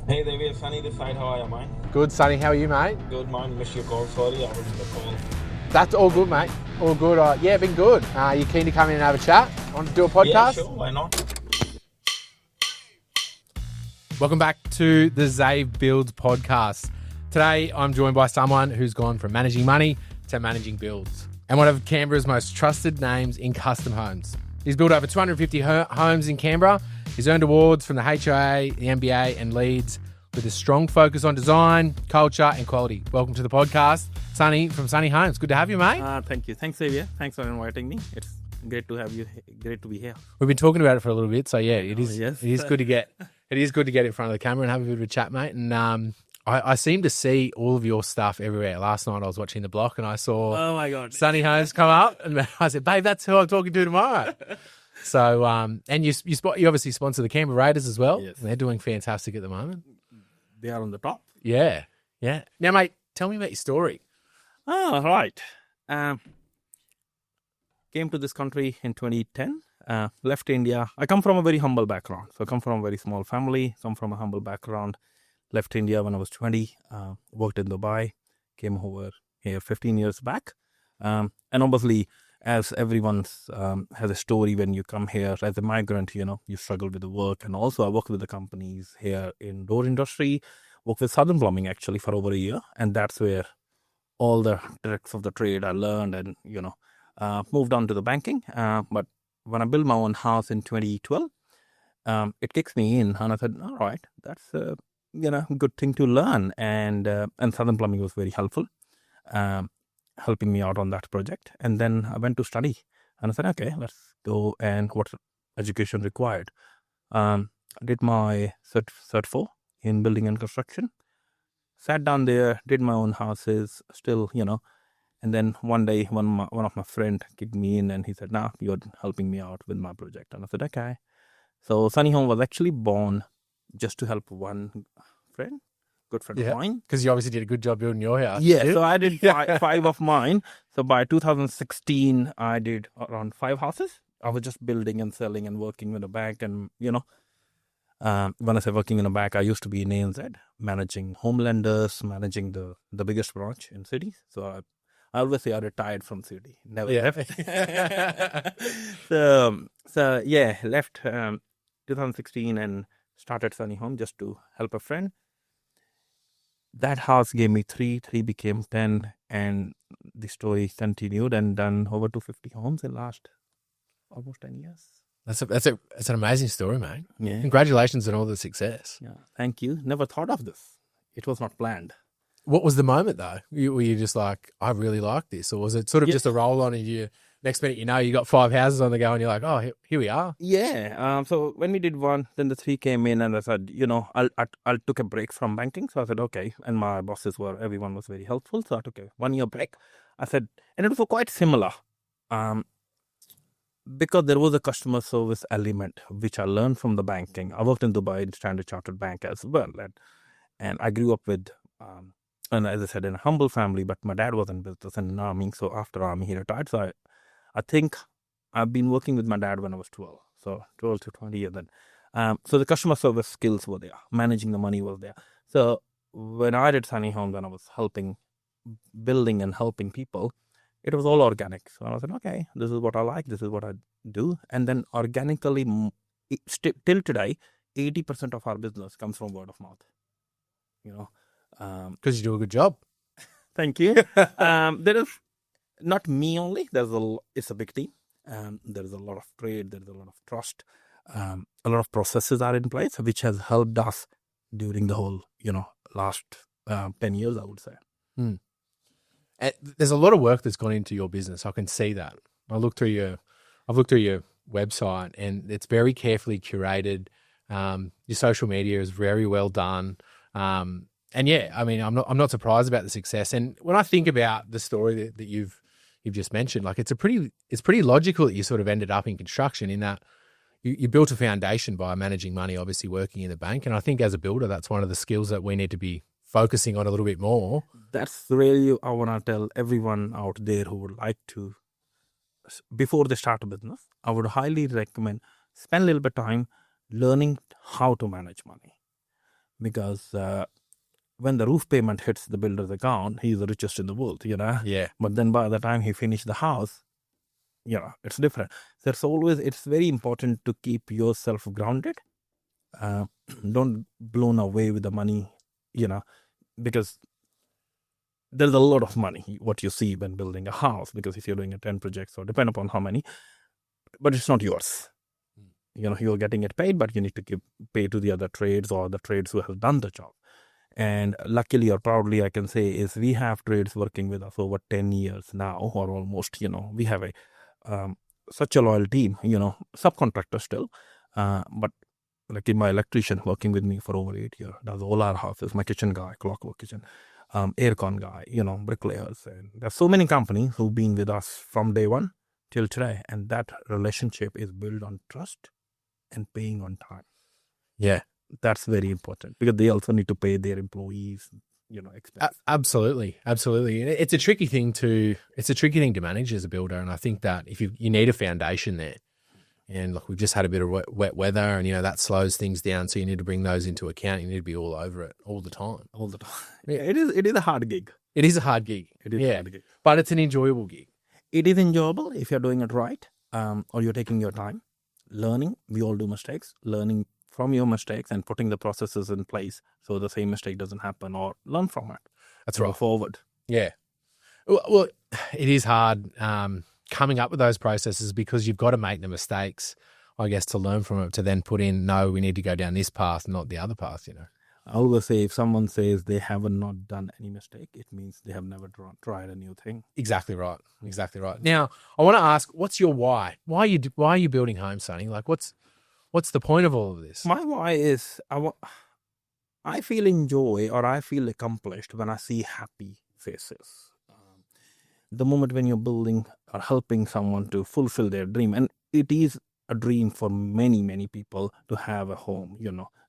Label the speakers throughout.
Speaker 1: Hey Xavier, Sunny this side. How are you, mate?
Speaker 2: Good, Sunny. How are you, mate?
Speaker 1: Good, man. Missed your call. Sorry, I was in the call.
Speaker 2: That's all good, mate. All good. Yeah, been good. You keen to come in and have a chat? Want to do a podcast?
Speaker 1: Yeah, sure. Why not?
Speaker 2: Welcome back to the Xavier Builds podcast. Today, I'm joined by someone who's gone from managing money to managing builds, and one of Canberra's most trusted names in custom homes. He's built over 250 homes in Canberra. He's earned awards from the HOA, the NBA, and Leeds, with a strong focus on design, culture, and quality. Welcome to the podcast, Sunny from Sunny Homes. Good to have you, mate.
Speaker 3: Thank you. Thanks, Xavier. Thanks for inviting me. It's great to have you. Great to be here.
Speaker 2: We've been talking about it for a little bit, so yeah, it is.
Speaker 3: yes.
Speaker 2: It is good to get. It is good to get in front of the camera and have a bit of a chat, mate. And I seem to see all of your stuff everywhere. Last night I was watching The Block and I saw
Speaker 3: Oh my God.
Speaker 2: Sunny Homes come up, and I said, "Babe, that's who I'm talking to tomorrow." So, and you obviously sponsor the Canberra Raiders as well.
Speaker 3: Yes.
Speaker 2: And they're doing fantastic at the moment.
Speaker 3: They are on the top.
Speaker 2: Yeah. Now, mate, tell me about your story.
Speaker 3: Oh, right. Came to this country in 2010. Left India. I come from a very humble background. So I come from a very small family. Come from a humble background. Left India when I was 20. Worked in Dubai. Came over here 15 years back. And obviously, as everyone has a story when you come here as a migrant, you struggle with the work. And also I work with the companies here in door industry, work with Southern Plumbing actually for over a year. And that's where all the tricks of the trade I learned and, moved on to the banking. But when I built my own house in 2012, it kicks me in. And I said, all right, that's a good thing to learn. And Southern Plumbing was very helpful. Helping me out on that project. And then I went to study and I said, okay, let's go and what's education required. I did my Cert 4 in building and construction, sat down there, did my own houses still, and then one day one of my friend kicked me in and he said, nah, you're helping me out with my project. And I said, okay. So Sunny Home was actually born just to help one friend. Good friend of mine.
Speaker 2: Because you obviously did a good job building your house.
Speaker 3: Yeah, so I did five of mine. So by 2016, I did around 5 houses. I was just building and selling and working with a bank. And, when I say working in a bank, I used to be in ANZ, managing home lenders, managing the biggest branch in cities. So I always say I retired from city. Never left. So left 2016 and started Sunny Home just to help a friend. That house gave me 3 became 10, and the story continued and done over 250 homes in last almost 10 years.
Speaker 2: That's an amazing story, mate.
Speaker 3: Yeah.
Speaker 2: Congratulations on all the success.
Speaker 3: Yeah, thank you. Never thought of this. It was not planned.
Speaker 2: What was the moment though? Were you just like, I really like this, or was it sort of just a roll on and you next minute you got 5 houses on the go and you're like, oh, here we are.
Speaker 3: Yeah. So when we did one, then the 3 came in and I said, I took a break from banking. So I said, okay. And my bosses everyone was very helpful. So I took a 1-year break. I said, and it was quite similar. Because there was a customer service element, which I learned from the banking. I worked in Dubai in Standard Chartered Bank as well. And I grew up with, and as I said, in a humble family, but my dad was in business and in army. So after army, he retired. So I think I've been working with my dad when I was 12. So 12 to 20 years then. So the customer service skills were there. Managing the money was there. So when I did Sunny Home, then I was building and helping people. It was all organic. So I said, okay, this is what I like. This is what I do. And then organically, till today, 80% of our business comes from word of mouth.
Speaker 2: Because you do a good job.
Speaker 3: Thank you. There is not me only. It's a big team. There is a lot of trade. There is a lot of trust. A lot of processes are in place, which has helped us during the whole, last 10 years, I would say.
Speaker 2: Hmm. There's a lot of work that's gone into your business. I can see that. I've looked through your website, and it's very carefully curated. Your social media is very well done. And yeah, I mean, I'm not surprised about the success. And when I think about the story that you've just mentioned, like it's pretty logical that you sort of ended up in construction, in that you built a foundation by managing money, obviously working in the bank. And I think as a builder, that's one of the skills that we need to be focusing on a little bit more.
Speaker 3: That's really, I want to tell everyone out there who would like to, before they start a business, I would highly recommend spend a little bit of time learning how to manage money. because when the roof payment hits the builder's account, he's the richest in the world,
Speaker 2: Yeah.
Speaker 3: But then by the time he finished the house, it's different. So it's very important to keep yourself grounded. Don't blown away with the money, because there's a lot of money, what you see when building a house, because if you're doing 10 projects, or depend upon how many, but it's not yours. You're getting it paid, but you need to pay to the other trades or the trades who have done the job. And luckily or proudly, I can say is we have trades working with us over 10 years now, or almost, we have such a loyal team, subcontractor still, but like my electrician working with me for over 8 years, does all our houses, my kitchen guy, clockwork kitchen, aircon guy, bricklayers. And there's so many companies who've been with us from day one till today. And that relationship is built on trust and paying on time.
Speaker 2: Yeah.
Speaker 3: That's very important because they also need to pay their employees, expenses.
Speaker 2: Absolutely. It's a tricky thing to manage as a builder. And I think that if you need a foundation there, and look, we've just had a bit of wet weather, and that slows things down. So you need to bring those into account. You need to be all over it all the time.
Speaker 3: Yeah, it is a hard gig.
Speaker 2: It is a hard gig.
Speaker 3: It is a hard gig.
Speaker 2: But it's an enjoyable gig.
Speaker 3: It is enjoyable if you're doing it right, or you're taking your time, learning. We all do mistakes. Learning from your mistakes and putting the processes in place so the same mistake doesn't happen, or learn from it.
Speaker 2: That's right.
Speaker 3: Go forward.
Speaker 2: Yeah. Well, it is hard coming up with those processes because you've got to make the mistakes, I guess, to learn from it, to then put in, no, we need to go down this path, not the other path,
Speaker 3: I always say if someone says they haven't not done any mistake, it means they have never tried a new thing.
Speaker 2: Exactly right. Now, I want to ask, what's your why? Why are you building homes, Sunny? Like, what's the point of all of this?
Speaker 3: My why is I feel enjoy, or I feel accomplished when I see happy faces. The moment when you're building or helping someone to fulfill their dream, and it is a dream for many, many people to have a home,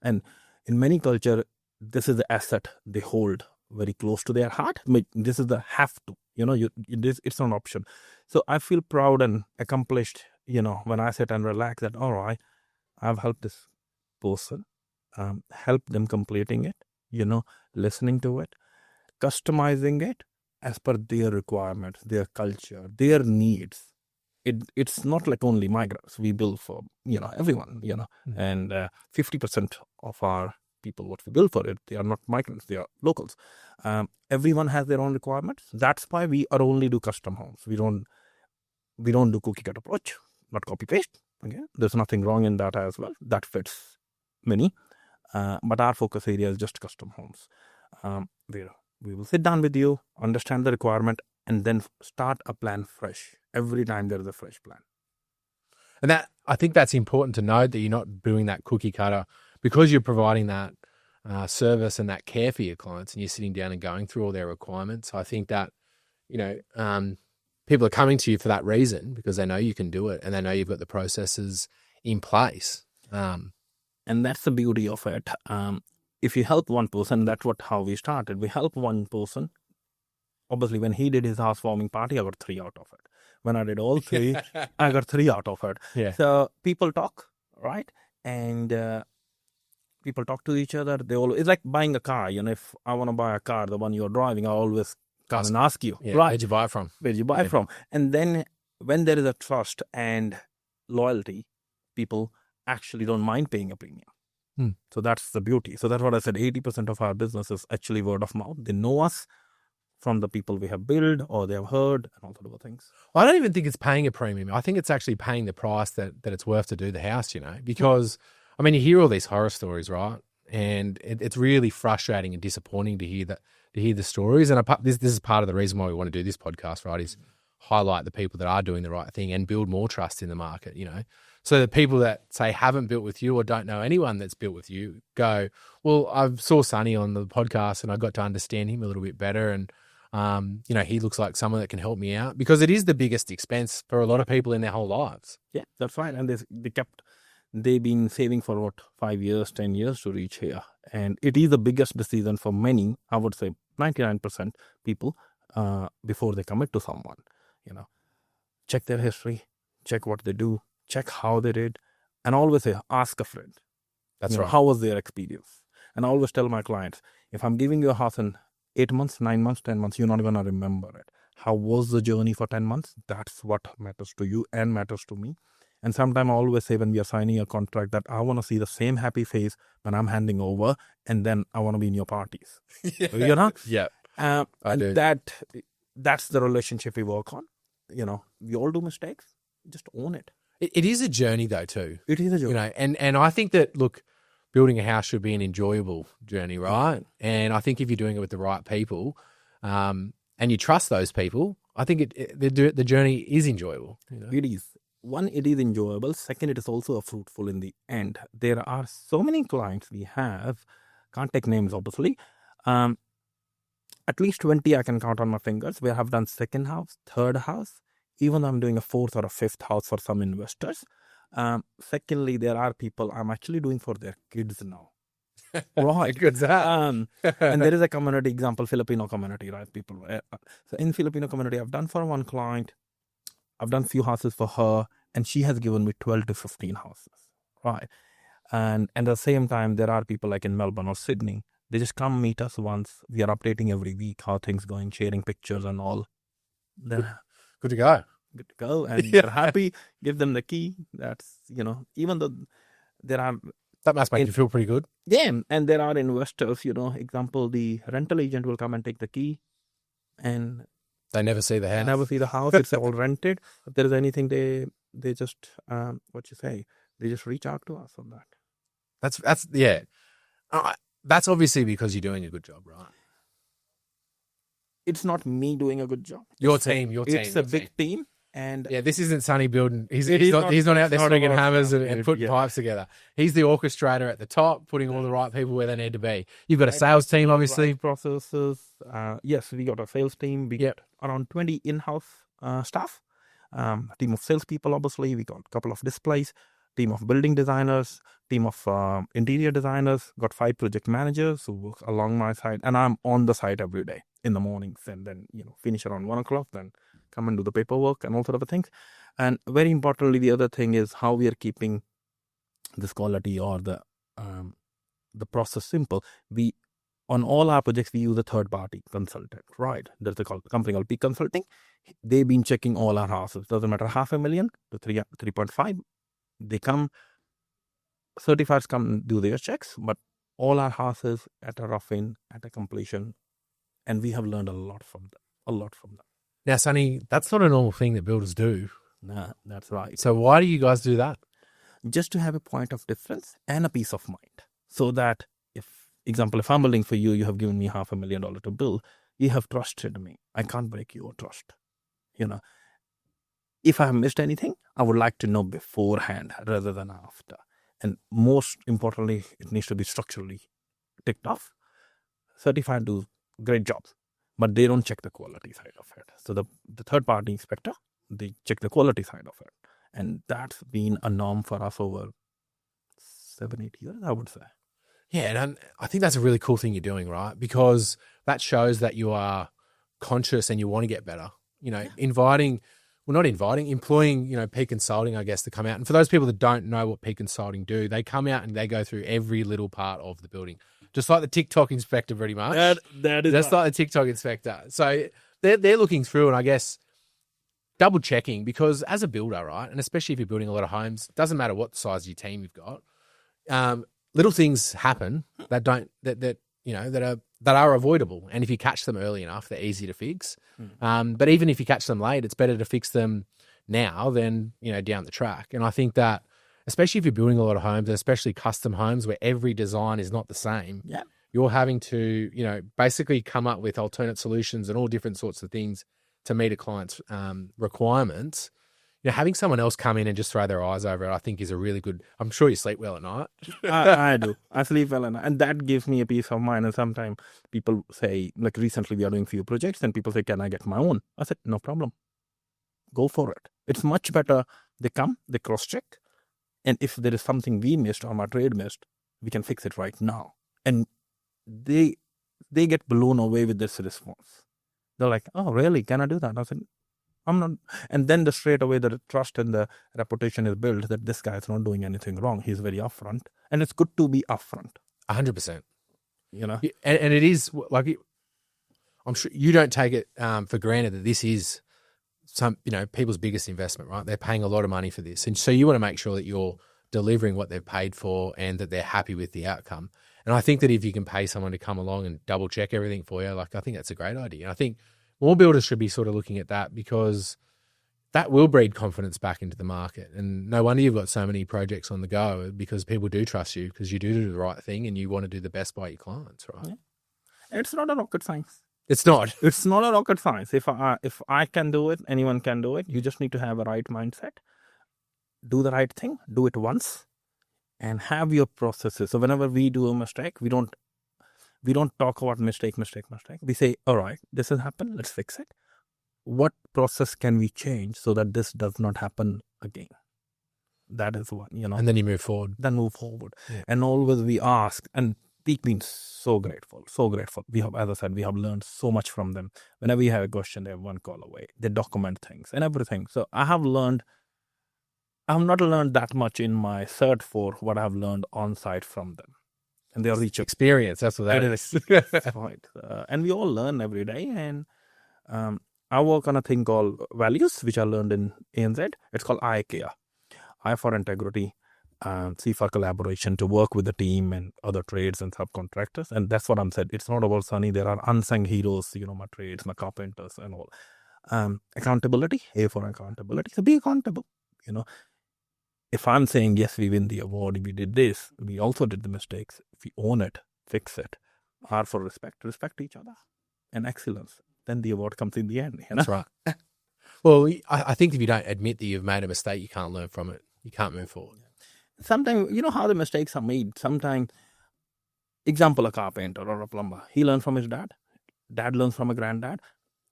Speaker 3: and in many culture, this is the asset they hold very close to their heart. This is the have to, it's not an option. So I feel proud and accomplished, when I sit and relax that, all right, I've helped this person, helped them completing it, listening to it, customizing it as per their requirements, their culture, their needs. It's not like only migrants. We build for, everyone, and 50% of our people, what we build for it, they are not migrants, they are locals. Everyone has their own requirements. That's why we only do custom homes. We don't do cookie cut approach, not copy paste. Okay, there's nothing wrong in that as well. That fits many, but our focus area is just custom homes. We will sit down with you, understand the requirement, and then start a plan fresh. Every time there is a fresh plan.
Speaker 2: And I think that's important to note, that you're not doing that cookie cutter, because you're providing that service and that care for your clients, and you're sitting down and going through all their requirements. I think that, people are coming to you for that reason, because they know you can do it and they know you've got the processes in place.
Speaker 3: And that's the beauty of it. If you help one person, that's how we started. We help one person. Obviously, when he did his housewarming party, I got 3 out of it. When I did all 3, I got 3 out of it.
Speaker 2: Yeah.
Speaker 3: So people talk, right? And people talk to each other. It's like buying a car. If I want to buy a car, the one you're driving, I always come and ask you,
Speaker 2: yeah,
Speaker 3: right?
Speaker 2: Where'd you buy it from?
Speaker 3: Where'd you buy it from? And then when there is a trust and loyalty, people actually don't mind paying a premium. So that's the beauty. So that's what I said. 80% of our business is actually word of mouth. They know us from the people we have built or they have heard and all sort of things.
Speaker 2: Well, I don't even think it's paying a premium. I think it's actually paying the price that it's worth to do the house, because, you hear all these horror stories, right? And it's really frustrating and disappointing to hear the stories. And this is part of the reason why we want to do this podcast, right, is highlight the people that are doing the right thing and build more trust in the market, So the people that, say, haven't built with you or don't know anyone that's built with you go, well, I saw Sunny on the podcast and I got to understand him a little bit better. And, he looks like someone that can help me out, because it is the biggest expense for a lot of people in their whole lives.
Speaker 3: Yeah, that's right. And they've been saving for 5 years, 10 years to reach here. And it is the biggest decision for many, I would say 99% people, before they commit to someone, check their history, check what they do, check how they did, and always say, ask a friend.
Speaker 2: That's right.
Speaker 3: How was their experience? And I always tell my clients, if I'm giving you a house in 8 months, 9 months, 10 months, you're not going to remember it. How was the journey for 10 months? That's what matters to you and matters to me. And sometimes I always say when we are signing a contract that I want to see the same happy face when I'm handing over, and then I want to be in your parties. You know?
Speaker 2: Yeah.
Speaker 3: And
Speaker 2: do.
Speaker 3: that's the relationship we work on. We all do mistakes. Just own it.
Speaker 2: It is a journey though too.
Speaker 3: It is a journey.
Speaker 2: And I think that, look, building a house should be an enjoyable journey, right? And I think if you're doing it with the right people, and you trust those people, I think the journey is enjoyable.
Speaker 3: It is. One, it is enjoyable. Second, it is also fruitful in the end. There are so many clients we have, can't take names obviously, at least 20 I can count on my fingers, where I've done second house, third house, even though I'm doing a fourth or a fifth house for some investors. Secondly, there are people I'm actually doing for their kids now. Right.
Speaker 2: Good that.
Speaker 3: And there is a community example, Filipino community, right? People. So in Filipino community, I've done for one client, I've done few houses for her, and she has given me 12 to 15 houses, right? And at the same time, there are people like in Melbourne or Sydney. They just come meet us once. We are updating every week how things going, sharing pictures and all. Then
Speaker 2: Good to go.
Speaker 3: good to go, and they're happy. Give them the key. That's even though there are.
Speaker 2: That must make you feel pretty good.
Speaker 3: Yeah, and there are investors, example, the rental agent will come and take the key and
Speaker 2: They never see the house.
Speaker 3: never see the house. It's all rented. If there is anything, they just, they just reach out to us on that.
Speaker 2: That's yeah. That's obviously because you're doing a good job, right?
Speaker 3: It's not me doing a good job.
Speaker 2: Your team.
Speaker 3: It's a big team. And
Speaker 2: Yeah, this isn't Sunny building. He's
Speaker 3: not-
Speaker 2: not out there
Speaker 3: not
Speaker 2: swinging
Speaker 3: about-
Speaker 2: hammers and putting
Speaker 3: yeah.
Speaker 2: pipes together. He's the orchestrator at the top, putting all the right people where they need to be. You've got a sales team, obviously.
Speaker 3: processes. Yes, we got a sales team. We got around 20 in-house staff. A team of salespeople, obviously. We got a couple of displays. Team of building designers. Team of interior designers. Got 5 project managers who work along my side. And I'm on the site every day in the mornings, and then finish around 1 o'clock. Then come and do the paperwork and all sort of things. And very importantly, the other thing is how we are keeping this quality or the process simple. We on all our projects we use a third party consultant, right? There's a company called Peak Consulting. They've been checking all our houses. Doesn't matter $500,000 to 3.5. They come, certifiers come and do their checks, but all our houses at a rough in, at a completion, and we have learned a lot from them.
Speaker 2: Now, Sunny, that's not a normal thing that builders do.
Speaker 3: Nah, that's right.
Speaker 2: So why do you guys do that?
Speaker 3: Just to have a point of difference and a peace of mind, so that if I'm building for you, you have given me $500,000 to build, you have trusted me. I can't break your trust. If I have missed anything, I would like to know beforehand rather than after. And most importantly, it needs to be structurally ticked off. Certified do great jobs, but they don't check the quality side of it. So the third party inspector, they check the quality side of it. And that's been a norm for us over 7-8 years, I would say.
Speaker 2: Yeah, and I think that's a really cool thing you're doing, right? Because that shows that you are conscious and you want to get better. Employing, Peak Consulting, I guess, to come out. And for those people that don't know what Peak Consulting do, they come out and they go through every little part of the building, just like the TikTok inspector, pretty much. That's like the TikTok inspector. So they're looking through, and I guess double checking, because as a builder, right, and especially if you're building a lot of homes, doesn't matter what size of your team you've got, little things happen that are avoidable, and if you catch them early enough, they're easy to fix. But even if you catch them late, it's better to fix them now than down the track. And I think that, especially if you're building a lot of homes, and especially custom homes where every design is not the same, you're having to basically come up with alternate solutions and all different sorts of things to meet a client's requirements. Having someone else come in and just throw their eyes over it, I think is a really good. I'm sure you sleep well at night.
Speaker 3: I do. I sleep well at night, and that gives me a peace of mind. And sometimes people say, like recently we are doing a few projects, and people say, "Can I get my own?" I said, "No problem. Go for it." It's much better. They come, they cross-check, and if there is something we missed or my trade missed, we can fix it right now. And they get blown away with this response. They're like, "Oh, really? Can I do that?" I said, "I'm not." And then straight away the trust and the reputation is built that this guy is not doing anything wrong. He's very upfront, and it's good to be upfront.
Speaker 2: 100%. And it is like, I'm sure you don't take it for granted that this is people's biggest investment, right? They're paying a lot of money for this. And so you want to make sure that you're delivering what they've paid for and that they're happy with the outcome. And I think that if you can pay someone to come along and double check everything for you, I think that's a great idea. And I think more builders should be sort of looking at that, because that will breed confidence back into the market. And no wonder you've got so many projects on the go, because people do trust you because you do the right thing and you want to do the best by your clients, right?
Speaker 3: Yeah. It's not a rocket science.
Speaker 2: It's not.
Speaker 3: It's not a rocket science. If I can do it, anyone can do it. You just need to have a right mindset. Do the right thing. Do it once, and have your processes. So whenever we do a mistake, we don't talk about mistake. We say, all right, this has happened. Let's fix it. What process can we change so that this does not happen again? That is one,
Speaker 2: And then you move forward.
Speaker 3: Yeah. And always we ask, and we've been so grateful. We have, as I said, we have learned so much from them. Whenever you have a question, they have one call away. They document things and everything. So I have not learned that much in my cert for what I have learned on site from them. And they are rich
Speaker 2: experience. That's what that is.
Speaker 3: Right. And we all learn every day. And I work on a thing called values, which I learned in ANZ. It's called IKEA. I for integrity, C for collaboration, to work with the team and other trades and subcontractors. And that's what I'm said. It's not about Sunny. There are unsung heroes, my trades, my carpenters and all. Accountability, A for accountability. So be accountable, If I'm saying, yes, we win the award, we did this, we also did the mistakes. If we own it, fix it. R for respect each other, and excellence. Then the award comes in the end.
Speaker 2: That's right. Well, I think if you don't admit that you've made a mistake, you can't learn from it. You can't move forward.
Speaker 3: Sometimes, how the mistakes are made. Sometimes, example, a carpenter or a plumber, he learns from his dad. Dad learns from a granddad.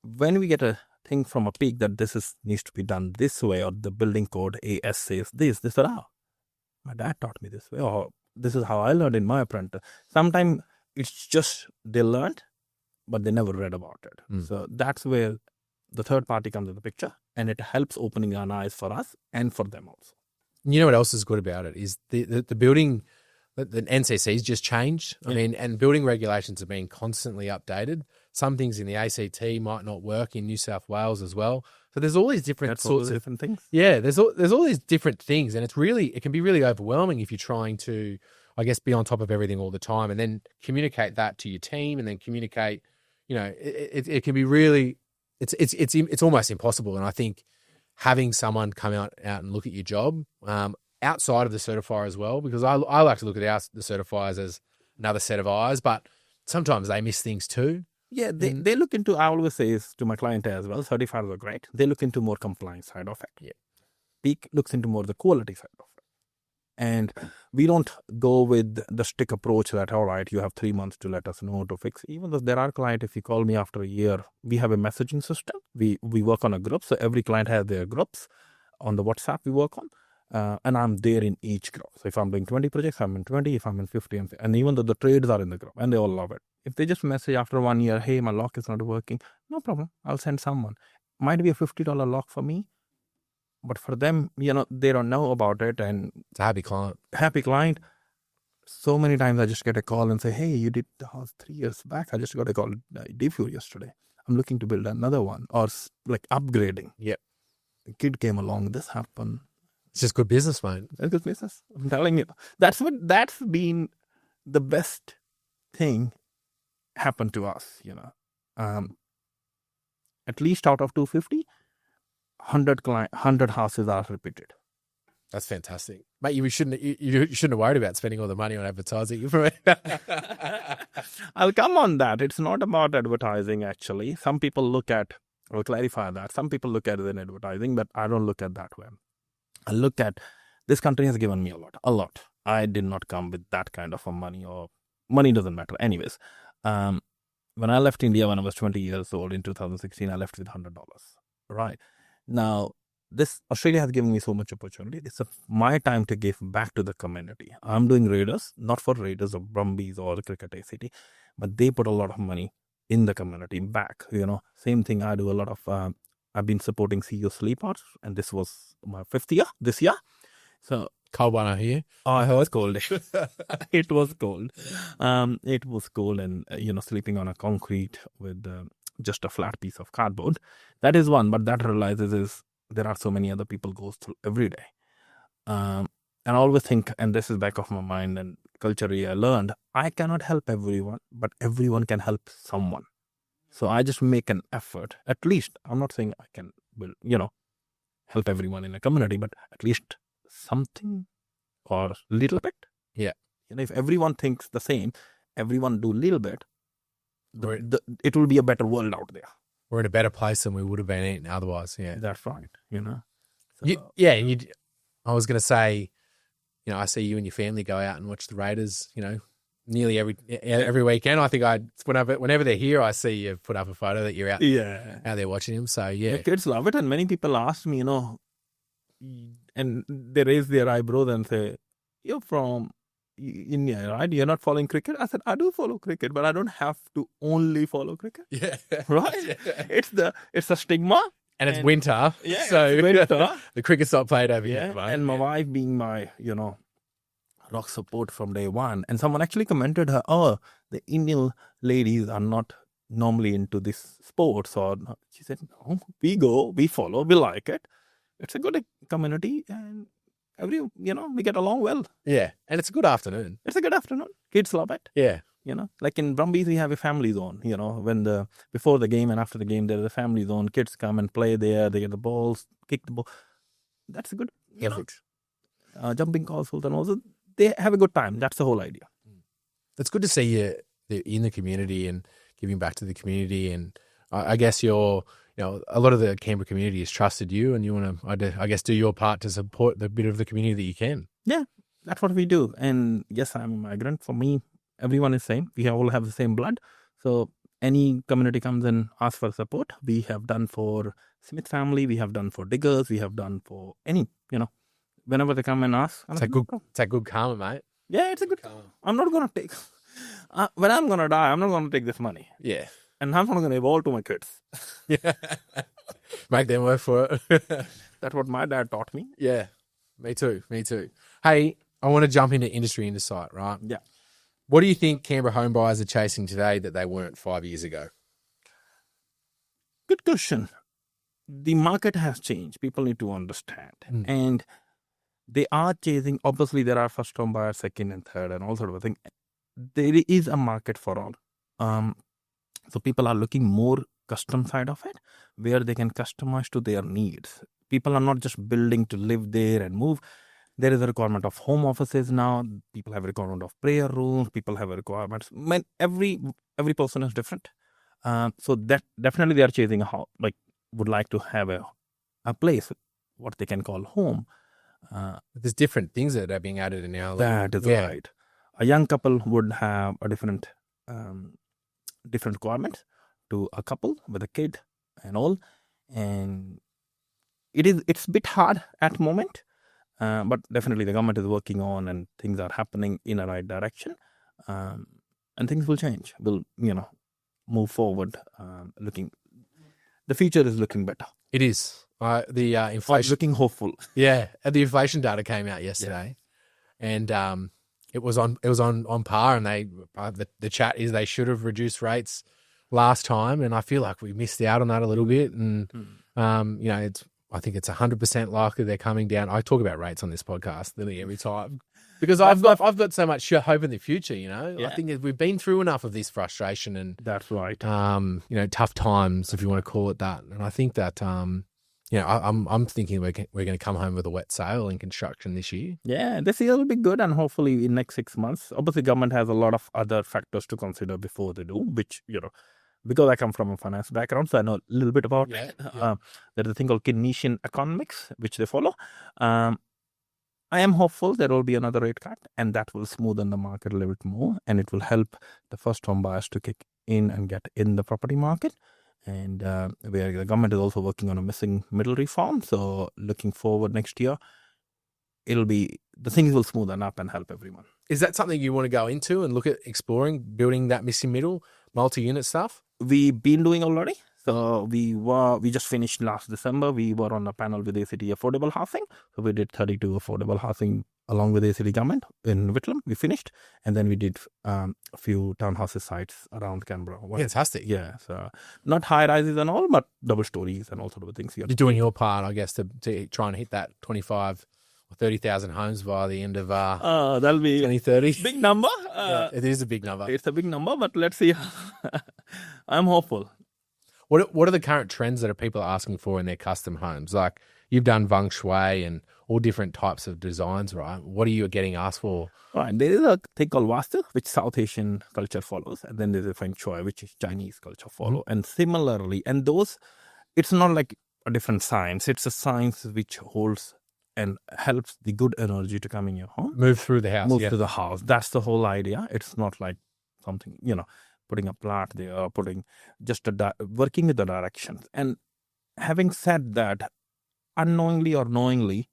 Speaker 3: When we get a thing from a peak that needs to be done this way, or the building code AS says this my dad taught me this way, or this is how I learned in my apprentice. Sometimes it's just they learned, but they never read about it. So that's where the third party comes in the picture, and it helps opening our eyes for us and for them also.
Speaker 2: You know what else is good about it is the building, the NCC's just changed. Yeah. I mean, and building regulations are being constantly updated. Some things in the ACT might not work in New South Wales as well. So there's all these different sorts of
Speaker 3: different things.
Speaker 2: Yeah, there's all these different things, and it can be really overwhelming if you're trying to, I guess, be on top of everything all the time, and then communicate that to your team, and then communicate. It can be really, it's almost impossible. And I think having someone come out and look at your job outside of the certifier as well, because I like to look at the certifiers as another set of eyes, but sometimes they miss things too.
Speaker 3: Yeah, they look into, I always say to my client as well, certifiers are great. They look into more compliance side of it. Yeah. Peak looks into more the quality side of it. And we don't go with the stick approach that, all right, you have 3 months to let us know to fix. Even though there are clients, if you call me after a year, we have a messaging system. We work on a group. So every client has their groups on the WhatsApp we work on. And I'm there in each group. So if I'm doing 20 projects, I'm in 20. If I'm in 50, and even though the trades are in the group, and they all love it. If they just message after 1 year, hey, my lock is not working, no problem. I'll send someone. Might be a $50 lock for me. But for them, they don't know about it. And
Speaker 2: it's a happy client.
Speaker 3: So many times I just get a call and say, hey, you did the house 3 years back. I just got a call DFU yesterday. I'm looking to build another one, or like upgrading.
Speaker 2: Yep.
Speaker 3: The kid came along. This happened.
Speaker 2: It's just good business, mate.
Speaker 3: It's good business. I'm telling you. That's been the best thing happened to us, At least out of 250, 100 houses are repeated.
Speaker 2: That's fantastic, mate. You shouldn't have worried about spending all the money on advertising.
Speaker 3: I'll come on that. It's not about advertising, actually. Some people look at, I'll clarify that. Some people look at it in advertising, but I don't look at that way. I look at, this country has given me a lot. I did not come with that kind of a money, or money doesn't matter. Anyways, when I left India when I was 20 years old in 2016, I left with $100. Right. Now, Australia has given me so much opportunity. It's my time to give back to the community. I'm doing Raiders, not for Raiders or Brumbies or the Cricket ACT, but they put a lot of money in the community back. Same thing I do a lot of, I've been supporting CEO Sleep Arts, and this was my 5th year this year. So
Speaker 2: Cold one, I hear.
Speaker 3: Oh, it was cold. It was cold. It was cold, and sleeping on a concrete with just a flat piece of cardboard. That is one, but that realizes is there are so many other people goes through every day. And I always think, and this is back of my mind, and culturally I learned, I cannot help everyone, but everyone can help someone. So I just make an effort. At least, I'm not saying I can, help everyone in a community, but at least something or little bit.
Speaker 2: Yeah.
Speaker 3: If everyone thinks the same, everyone do little bit, it will be a better world out there.
Speaker 2: We're in a better place than we would have been in otherwise. Yeah.
Speaker 3: That's right.
Speaker 2: So, I was going to say, I see you and your family go out and watch the Raiders, nearly every weekend. I think whenever they're here, I see you put up a photo that you're out there watching them. So, yeah.
Speaker 3: The kids love it. And many people ask me, and they raise their eyebrows and say, you're from India, right? You're not following cricket? I said, I do follow cricket, but I don't have to only follow cricket.
Speaker 2: Yeah.
Speaker 3: Right?
Speaker 2: Yeah.
Speaker 3: It's a stigma.
Speaker 2: And it's winter.
Speaker 3: Yeah.
Speaker 2: So
Speaker 3: it's winter.
Speaker 2: The cricket's not played over here.
Speaker 3: Yeah. And my wife being my, rock support from day one. And someone actually commented her, the Indian ladies are not normally into this sports. Or she said, no, we go, we follow, we like it. It's a good community and we get along well.
Speaker 2: Yeah. And it's a good afternoon.
Speaker 3: It's a good afternoon. Kids love it.
Speaker 2: Yeah.
Speaker 3: Like in Brumbies, we have a family zone, when before the game and after the game, there is a family zone. Kids come and play there. They get the balls, kick the ball. That's a good, jumping calls, and also they have a good time. That's the whole idea.
Speaker 2: It's good to see you in the community and giving back to the community. And I guess you're, a lot of the Canberra community has trusted you and you want to, I guess, do your part to support the bit of the community that you can.
Speaker 3: Yeah, that's what we do. And yes, I'm a migrant. For me, everyone is same. We all have the same blood. So any community comes and asks for support. We have done for Smith family. We have done for diggers. We have done for any, whenever they come and ask.
Speaker 2: It's a good karma, mate.
Speaker 3: Yeah, it's a good karma. I'm not going to take, when I'm going to die, I'm not going to take this money.
Speaker 2: Yeah.
Speaker 3: And I'm not going to evolve to my kids.
Speaker 2: Yeah. Make them work for it.
Speaker 3: That's what my dad taught me.
Speaker 2: Yeah. Me too. Hey, I want to jump into industry insight, right?
Speaker 3: Yeah.
Speaker 2: What do you think Canberra home buyers are chasing today that they weren't 5 years ago?
Speaker 3: Good question. The market has changed. People need to understand. And they are chasing, obviously there are first home buyers, second and third and all sort of a thing. There is a market for all. So people are looking more custom side of it, where they can customize to their needs. People are not just building to live there and move. There is a requirement of home offices now. People have a requirement of prayer rooms. People have a requirement. Every person is different. So that definitely they are chasing a house, would like to have a place, what they can call home.
Speaker 2: There's different things that are being added in now.
Speaker 3: That is right. A young couple would have a different requirements to a couple with a kid and all. And it's a bit hard at the moment. But definitely the government is working on and things are happening in the right direction. And things will change. We'll, move forward. The future is looking better.
Speaker 2: It is. The inflation
Speaker 3: looking hopeful.
Speaker 2: Yeah. The inflation data came out yesterday. Yeah. And it was on par, and the chat is they should have reduced rates last time, and I feel like we missed out on that a little bit. And I think it's 100% likely they're coming down. I talk about rates on this podcast nearly every time because I've got so much hope in the future. I think we've been through enough of this frustration and
Speaker 3: that's right.
Speaker 2: Tough times, if you want to call it that. And I think that I'm thinking we're going to come home with a wet sail in construction this year.
Speaker 3: Yeah, this year will be good, and hopefully in next 6 months. Obviously, government has a lot of other factors to consider before they do, which because I come from a finance background, so I know a little bit about it. There's a thing called Keynesian economics, which they follow. I am hopeful there will be another rate cut, and that will smoothen the market a little bit more, and it will help the first home buyers to kick in and get in the property market. And where the government is also working on a missing middle reform. So looking forward next year, the things will smoothen up and help everyone.
Speaker 2: Is that something you want to go into and look at exploring, building that missing middle, multi-unit stuff?
Speaker 3: We've been doing already. So we just finished last December. We were on a panel with ACT Affordable Housing. So we did 32 affordable housing along with the city government in Whitlam. We finished, and then we did a few townhouses sites around Canberra.
Speaker 2: Fantastic.
Speaker 3: Yeah, so not high rises and all, but double stories and all sort of things.
Speaker 2: You're doing your part, I guess, to try and hit that 25 or 30,000 homes by the end of
Speaker 3: that'll be
Speaker 2: 2030.
Speaker 3: big number.
Speaker 2: Yeah, it is a big number.
Speaker 3: It's a big number, but let's see. I'm hopeful.
Speaker 2: What are the current trends that people are asking for in their custom homes? Like you've done feng shui and all different types of designs, right? What are you getting asked for?
Speaker 3: Right. There is a thing called Vastu, which South Asian culture follows. And then there's a Feng Shui, which is Chinese culture follow. Mm-hmm. And similarly, and those, it's not like a different science. It's a science which holds and helps the good energy to come in your home.
Speaker 2: Move through the house.
Speaker 3: Move to the house. That's the whole idea. It's not like something, putting a plot there or putting just working with the directions. And having said that, unknowingly or knowingly,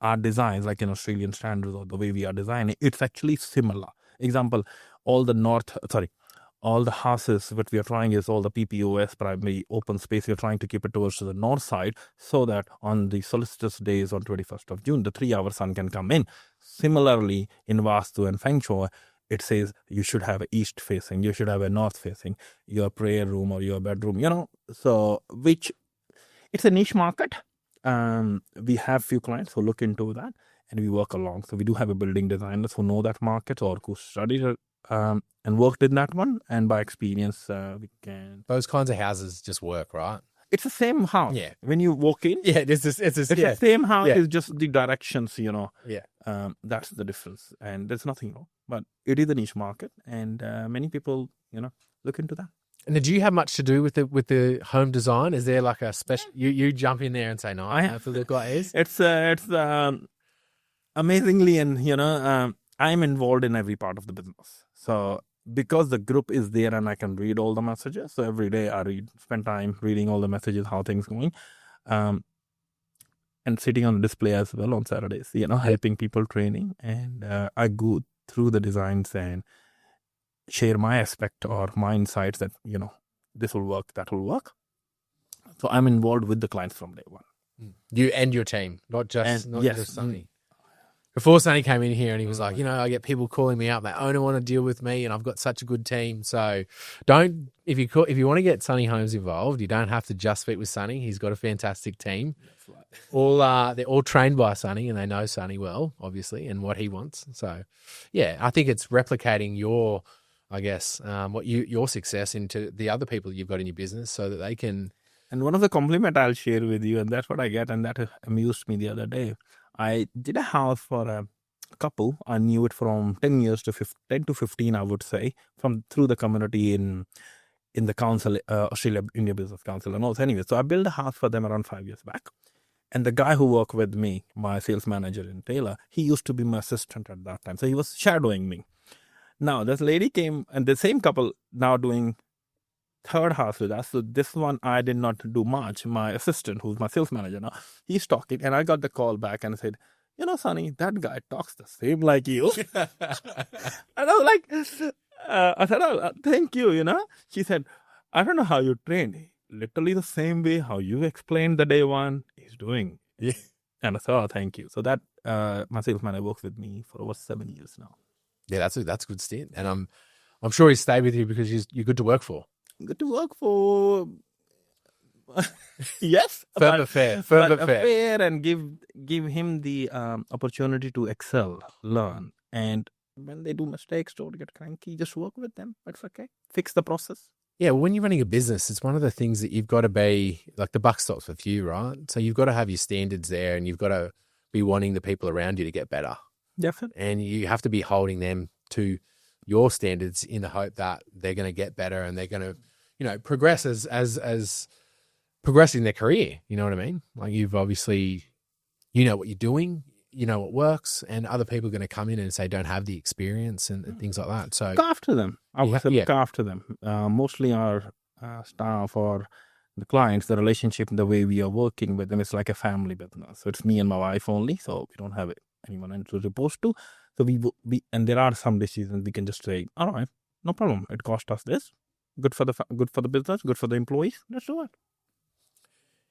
Speaker 3: our designs, like in Australian standards or the way we are designing, it's actually similar. Example, all the houses, what we are trying is all the PPOS, primary open space, we are trying to keep it towards the north side so that on the solstice days on 21st of June, the 3-hour sun can come in. Similarly, in Vastu and Feng Shui, it says you should have an east facing, you should have a north facing, your prayer room or your bedroom, so which it's a niche market. We have few clients who look into that and we work along. So we do have a building designers who know that market or who studied and worked in that one. And by experience, we can.
Speaker 2: Those kinds of houses just work, right?
Speaker 3: It's the same house.
Speaker 2: Yeah.
Speaker 3: When you walk in.
Speaker 2: Yeah, it's the
Speaker 3: same house. Yeah. It's just the directions,
Speaker 2: Yeah.
Speaker 3: That's the difference. And there's nothing wrong. But it is a niche market. And many people, look into that.
Speaker 2: And did you have much to do with the home design? Is there like a special? You jump in there and say, "No, I have to look like this."
Speaker 3: It's amazingly, and I'm involved in every part of the business. So because the group is there and I can read all the messages, so every day I spend time reading all the messages, how things going, and sitting on the display as well on Saturdays. Helping people training, and I go through the designs and share my aspect or my insights that, this will work, that will work. So I'm involved with the clients from day one.
Speaker 2: You and your team, not just Sunny. Before Sunny came in here and he was like, I get people calling me up, they only want to deal with me and I've got such a good team. So if you want to get Sunny Homes involved, you don't have to just speak with Sunny. He's got a fantastic team. Right. They're all trained by Sunny and they know Sunny well, obviously, and what he wants. So yeah, I think it's replicating your success into the other people you've got in your business so that they can.
Speaker 3: And one of the compliments I'll share with you, and that's what I get, and that amused me the other day. I did a house for a couple. I knew it from 10 to 15, I would say, through the community in the council, Australia India Business Council and all. Anyway, so I built a house for them around 5 years back. And the guy who worked with me, my sales manager in Taylor, he used to be my assistant at that time. So he was shadowing me. Now, this lady came, and the same couple now doing third house with us. So this one, I did not do much. My assistant, who's my sales manager now, he's talking, and I got the call back and said, Sunny, that guy talks the same like you. And I was like, I said, oh, thank you, She said, I don't know how you trained. Literally the same way how you explained the day one, he's doing.
Speaker 2: Yeah.
Speaker 3: And I said, oh, thank you. So that my sales manager works with me for over 7 years now.
Speaker 2: Yeah, that's a good stint, and I'm sure he stayed with you because you're good to work for.
Speaker 3: Good to work for. Yes,
Speaker 2: fair,
Speaker 3: and give him the opportunity to excel, learn, and when they do mistakes, don't get cranky. Just work with them. That's okay. Fix the process.
Speaker 2: Yeah, well, when you're running a business, it's one of the things that you've got to be like the buck stops with you, right? So you've got to have your standards there, and you've got to be wanting the people around you to get better.
Speaker 3: Definitely.
Speaker 2: And you have to be holding them to your standards in the hope that they're going to get better and they're going to, progress as progress in their career. You know what I mean? Like you've obviously, what you're doing, what works, and other people are going to come in and say don't have the experience and things like that. So
Speaker 3: look after them. Look after them. Mostly our staff or the clients, the relationship, the way we are working with them, it's like a family business. So it's me and my wife only. So we don't have anyone to report to. So we and there are some decisions we can just say, all right, no problem. It cost us this. Good for the business. Good for the employees. Let's do it.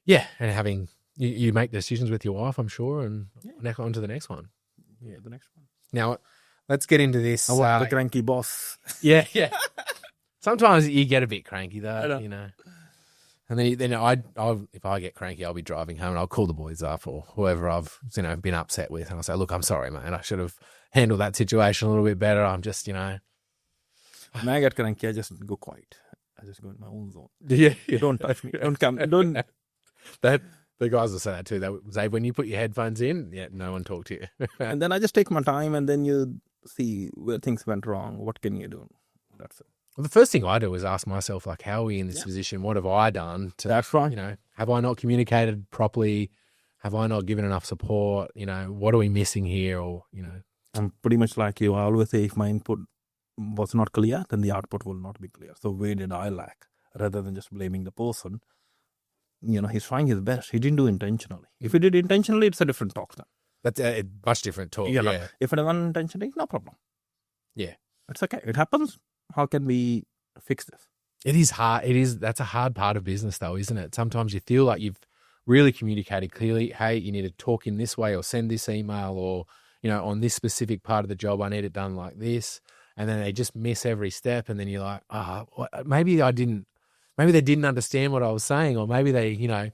Speaker 2: Yeah, and having you make decisions with your wife, I'm sure, and on to the next one. Yeah.
Speaker 3: The next one.
Speaker 2: Now, let's get into this.
Speaker 3: The cranky boss.
Speaker 2: Yeah. Sometimes you get a bit cranky
Speaker 3: I
Speaker 2: though,
Speaker 3: know.
Speaker 2: you know. And then I'll if I get cranky, I'll be driving home and I'll call the boys up or whoever I've been upset with, and I'll say, "Look, I'm sorry, man. I should have handled that situation a little bit better. I'm just,
Speaker 3: When I get cranky, I just go quiet. I just go in my own zone.
Speaker 2: yeah.
Speaker 3: Don't touch me. Don't come. Don't.
Speaker 2: That the guys will say that too. Zabe, when you put your headphones in, no one talk to you.
Speaker 3: And then I just take my time, and then you see where things went wrong. What can you do? That's it.
Speaker 2: Well, the first thing I do is ask myself, like, how are we in this position? What have I done to,
Speaker 3: That's right.
Speaker 2: have I not communicated properly? Have I not given enough support? What are we missing here? Or,
Speaker 3: I'm pretty much like you. I always say if my input was not clear, then the output will not be clear. So where did I lack? Rather than just blaming the person, he's trying his best. He didn't do intentionally. If he did intentionally, it's a different talk then.
Speaker 2: that's a much different talk.
Speaker 3: You know,
Speaker 2: Yeah.
Speaker 3: if it was unintentionally, no problem.
Speaker 2: Yeah.
Speaker 3: It's okay. It happens. How can we fix this?
Speaker 2: It is hard. That's a hard part of business though, isn't it? Sometimes you feel like you've really communicated clearly. Hey, you need to talk in this way or send this email or, on this specific part of the job, I need it done like this. And then they just miss every step. And then you're like, maybe they didn't understand what I was saying, or maybe they,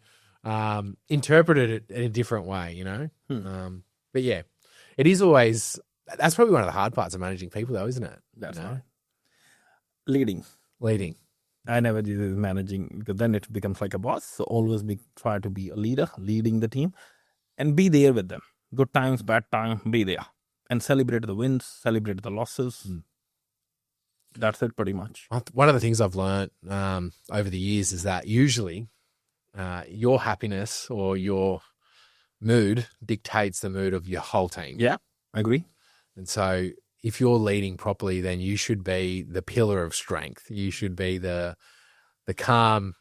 Speaker 2: interpreted it in a different way, But yeah, it is always, that's probably one of the hard parts of managing people though, isn't it?
Speaker 3: That's right. Leading. I never did managing because then it becomes like a boss. So always try to be a leader, leading the team, and be there with them. Good times, bad time, be there. And celebrate the wins, celebrate the losses. That's it pretty much.
Speaker 2: One of the things I've learned over the years is that usually your happiness or your mood dictates the mood of your whole team.
Speaker 3: Yeah, I agree.
Speaker 2: And so if you're leading properly, then you should be the pillar of strength. You should be the calm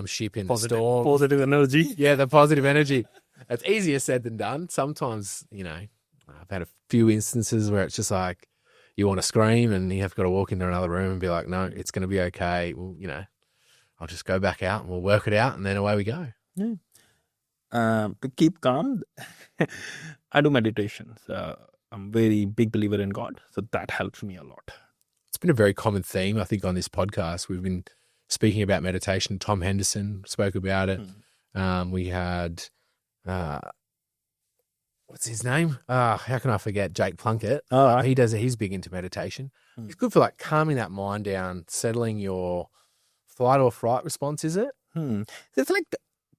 Speaker 2: ship in the storm.
Speaker 3: Positive energy.
Speaker 2: Yeah, the positive energy. It's easier said than done. Sometimes, I've had a few instances where it's just like you want to scream and you have got to walk into another room and be like, no, it's going to be okay. Well, I'll just go back out and we'll work it out and then away we go.
Speaker 3: Yeah. To keep calm, I do meditation. So I'm a very big believer in God. So that helps me a lot.
Speaker 2: It's been a very common theme, I think, on this podcast. We've been speaking about meditation. Tom Henderson spoke about it. We had, what's his name? How can I forget? Jake Plunkett. He's big into meditation. It's good for calming that mind down, settling your flight or fright response, is it?
Speaker 3: It's like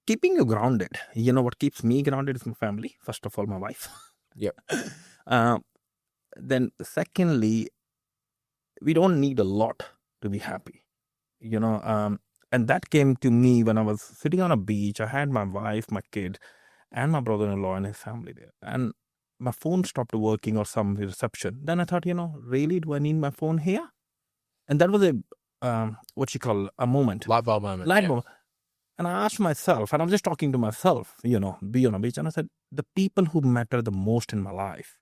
Speaker 3: keeping you grounded. What keeps me grounded is my family. First of all, my wife.
Speaker 2: Yep.
Speaker 3: Then secondly, we don't need a lot to be happy, and that came to me when I was sitting on a beach. I had my wife, my kid, and my brother-in-law and his family there. And my phone stopped working or some reception. Then I thought, really, do I need my phone here? And that was a moment.
Speaker 2: Light bulb moment.
Speaker 3: Moment. And I asked myself, and I'm just talking to myself, be on a beach. And I said, the people who matter the most in my life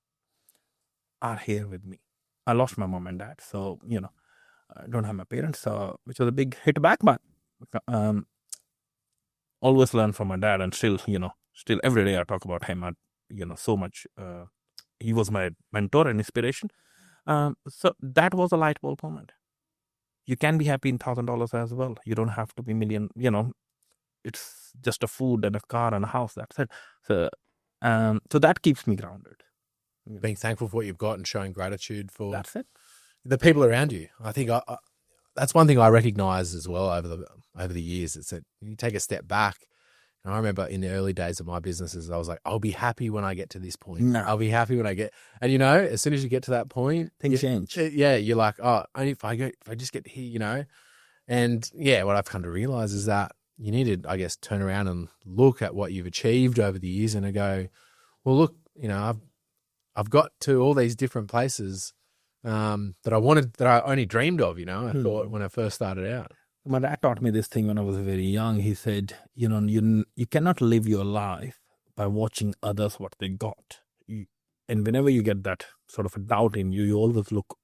Speaker 3: are here with me. I lost my mom and dad. So, I don't have my parents, which was a big hit back. But always learn from my dad. And still every day I talk about him. So much. He was my mentor and inspiration. So that was a light bulb moment. You can be happy in $1,000 as well. You don't have to be million, it's just a food and a car and a house. That's it. So that keeps me grounded.
Speaker 2: Being thankful for what you've got and showing gratitude for
Speaker 3: That's it.
Speaker 2: the people around you. I think that's one thing I recognize as well over the years. It's that you take a step back. And I remember in the early days of my businesses, I was like, I'll be happy when I get to this point.
Speaker 3: No.
Speaker 2: I'll be happy when I get, and as soon as you get to that point,
Speaker 3: Things change.
Speaker 2: Yeah, you're like, oh, only if I just get here, And yeah, what I've come to realize is that you need to, I guess, turn around and look at what you've achieved over the years and go, well, look, I've got to all these different places that I only dreamed of, I thought when I first started out.
Speaker 3: My dad taught me this thing when I was very young. He said, you cannot live your life by watching others what they got. And whenever you get that sort of a doubt in you, you always look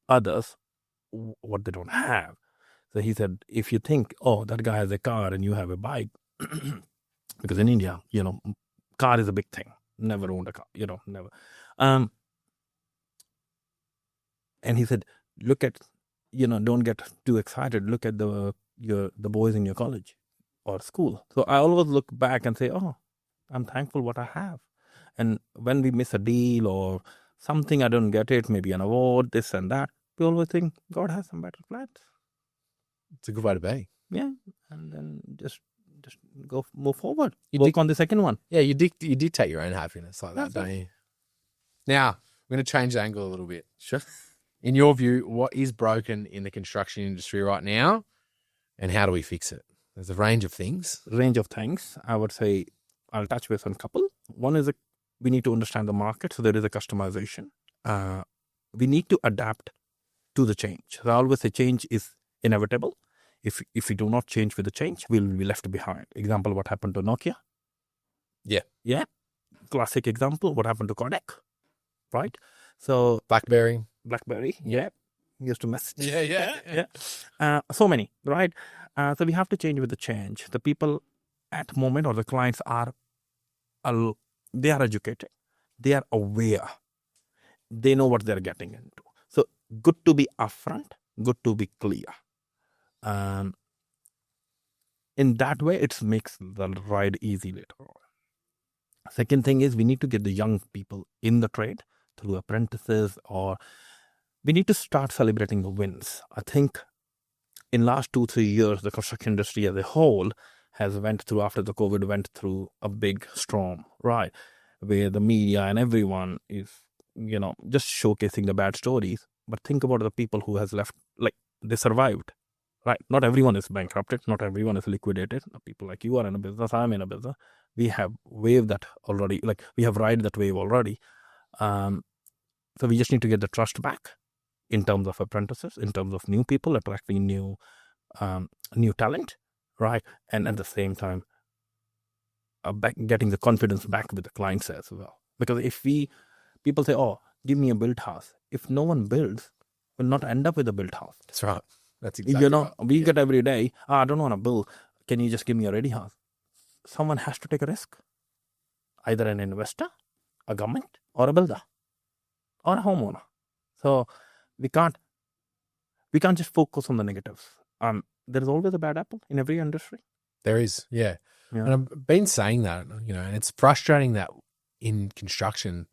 Speaker 3: others what they don't have. So he said, if you think, oh, that guy has a car and you have a bike, because in India, car is a big thing. Never owned a car, never. And he said, look at, don't get too excited. Look at the boys in your college or school. So I always look back and say, oh, I'm thankful what I have. And when we miss a deal or something, I don't get it, maybe an award, this and that, we always think God has some better plans.
Speaker 2: It's a good way to be.
Speaker 3: Yeah. And then just move forward. Work on the second one.
Speaker 2: Yeah, you dictate your own happiness like that, don't you? Now, I'm going to change the angle a little bit.
Speaker 3: Sure.
Speaker 2: In your view, what is broken in the construction industry right now and how do we fix it? There's a range of things.
Speaker 3: I would say I'll touch base on a couple. One is we need to understand the market. So there is a customization. We need to adapt to the change. So I always say change is inevitable. If we do not change with the change, we'll be left behind. Example, what happened to Nokia? Yeah. Classic example, what happened to Kodak? Right? So
Speaker 2: BlackBerry.
Speaker 3: Yeah. Used to message.
Speaker 2: Yeah.
Speaker 3: So many, right? So we have to change with the change. The people at moment or the clients they are educated. They are aware. They know what they're getting into. So good to be upfront, good to be clear. In that way, it makes the ride easy later on. Second thing is we need to get the young people in the trade through apprentices, or we need to start celebrating the wins. I think in last 2-3 years, the construction industry as a whole has after the COVID, went through a big storm, right? Where the media and everyone is, just showcasing the bad stories. But think about the people who has left, like they survived, right? Not everyone is bankrupted. Not everyone is liquidated. People like you are in a business, I'm in a business. We have waved that already. Like we have ride that wave already. So we just need to get the trust back in terms of apprentices, in terms of new people, attracting new talent, right? And at the same time, getting the confidence back with the clients as well. Because if people say, oh, give me a built house. If no one builds, we'll not end up with a built house.
Speaker 2: That's right. That's exactly right.
Speaker 3: We get every day, I don't want to build. Can you just give me a ready house? Someone has to take a risk. Either an investor, a government, or a builder, or a homeowner. So we can't just focus on the negatives. There is always a bad apple in every industry.
Speaker 2: There is, yeah. And I've been saying that, and it's frustrating that in construction,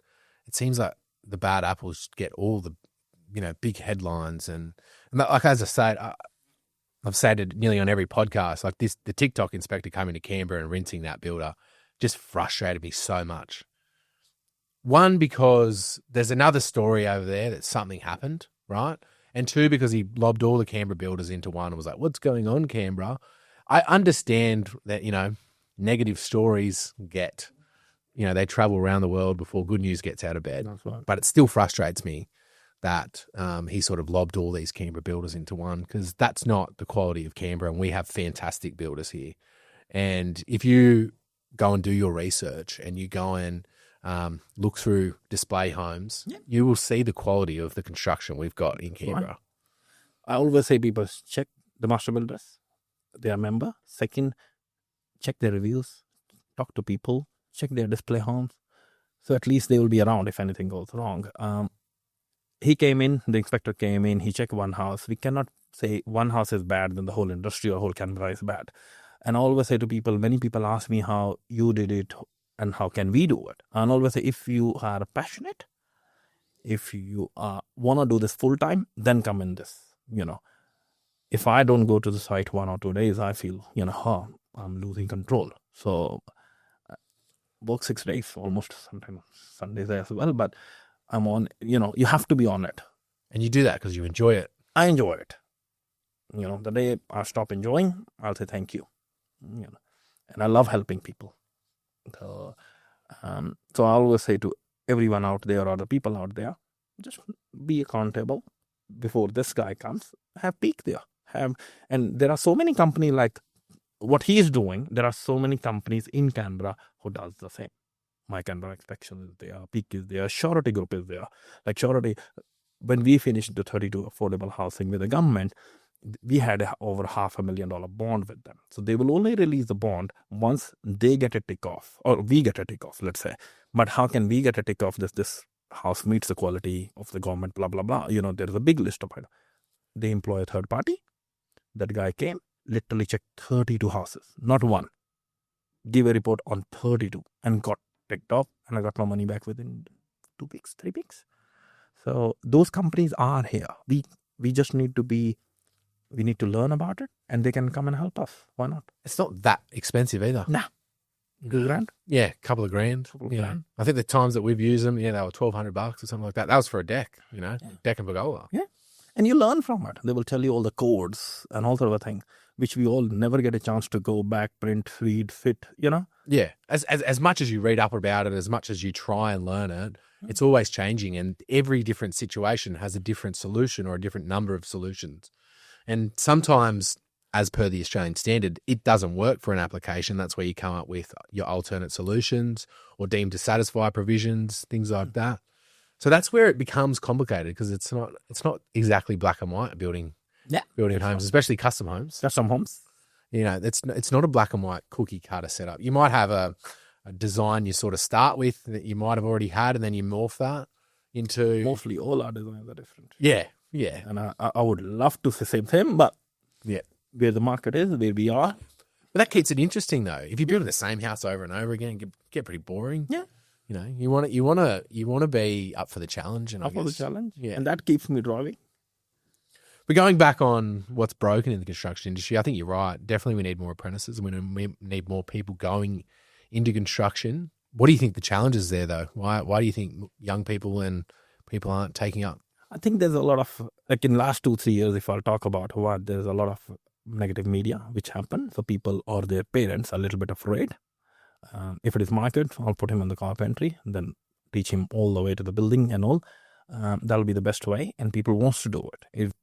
Speaker 2: it seems like the bad apples get all the, big headlines. And like, as I said, I've said it nearly on every podcast, like the TikTok inspector coming to Canberra and rinsing that builder just frustrated me so much. One, because there's another story over there that something happened, right? And two, because he lobbed all the Canberra builders into one and was like, what's going on, Canberra? I understand that, negative stories they travel around the world before good news gets out of bed.
Speaker 3: That's right.
Speaker 2: But it still frustrates me that he sort of lobbed all these Canberra builders into one, because that's not the quality of Canberra, and we have fantastic builders here. And if you go and do your research and you go and look through display homes, you will see the quality of the construction we've got in Canberra.
Speaker 3: Right. I always say people check the master builders, they are member. Second, check their reviews, talk to people, check their display homes. So at least they will be around if anything goes wrong. The inspector came in, he checked one house. We cannot say one house is bad, then the whole industry or whole Canberra is bad. And I always say to people, many people ask me how you did it and how can we do it. And I always say, if you are passionate, if you want to do this full time, then come in this, If I don't go to the site 1 or 2 days, I feel, I'm losing control. So work 6 days, almost sometimes Sundays as well, but I'm on, you have to be on it.
Speaker 2: And you do that because you enjoy it.
Speaker 3: I enjoy it. The day I stop enjoying, I'll say thank you. And I love helping people. So I always say to everyone out there or the people out there, just be accountable. Before this guy comes, have peak there. And there are so many companies like what he is doing. There are so many companies in Canberra who does the same. My Canberra Inspection is there, Peak is there, Surety Group is there. Like Surety, when we finished the 32 affordable housing with the government, we had over $500,000 bond with them. So they will only release the bond once they get a tick off, or we get a tick off, let's say. But how can we get a tick off this house meets the quality of the government, blah, blah, blah. There is a big list of items. They employ a third party. That guy came, literally checked 32 houses, not one. Give a report on 32 and got picked up, and I got my money back within 2 weeks, 3 weeks. So those companies are here. We just need to learn about it, and they can come and help us. Why not?
Speaker 2: It's not that expensive either.
Speaker 3: Nah. $2,000?
Speaker 2: Yeah, a couple of grand.
Speaker 3: Grand.
Speaker 2: I think the times that we've used them, they were $1,200 or something like that. That was for a deck, deck and pergola.
Speaker 3: Yeah. And you learn from it. They will tell you all the codes and all sort of things, which we all never get a chance to go back, print, read, fit,
Speaker 2: Yeah. As much as you read up about it, as much as you try and learn it, it's always changing, and every different situation has a different solution or a different number of solutions. And sometimes, as per the Australian standard, it doesn't work for an application. That's where you come up with your alternate solutions or deemed to satisfy provisions, things like that. So that's where it becomes complicated, because it's not exactly black and white building homes, especially custom homes.
Speaker 3: Custom homes.
Speaker 2: It's not a black and white cookie cutter setup. You might have a design you sort of start with that you might have already had, and then you morph that into...
Speaker 3: Mostly all our designs are different.
Speaker 2: Yeah.
Speaker 3: And I would love to say the same thing, but where the market is, where we are.
Speaker 2: But that keeps it interesting, though. If you're building the same house over and over again, it get pretty boring.
Speaker 3: Yeah.
Speaker 2: You want to be up for the challenge, and
Speaker 3: Up for the challenge.
Speaker 2: Yeah.
Speaker 3: And that keeps me driving.
Speaker 2: But going back on what's broken in the construction industry, I think you're right. Definitely we need more apprentices, and we need more people going into construction. What do you think the challenge is there, though? Why do you think young people and people aren't taking up?
Speaker 3: I think there's a lot of, like in last 2-3 years, if I'll talk about there's a lot of negative media which happen. So people or their parents are a little bit afraid. If it is my kid, I'll put him in the carpentry, then teach him all the way to the building and all. That'll be the best way. And people wants to do it.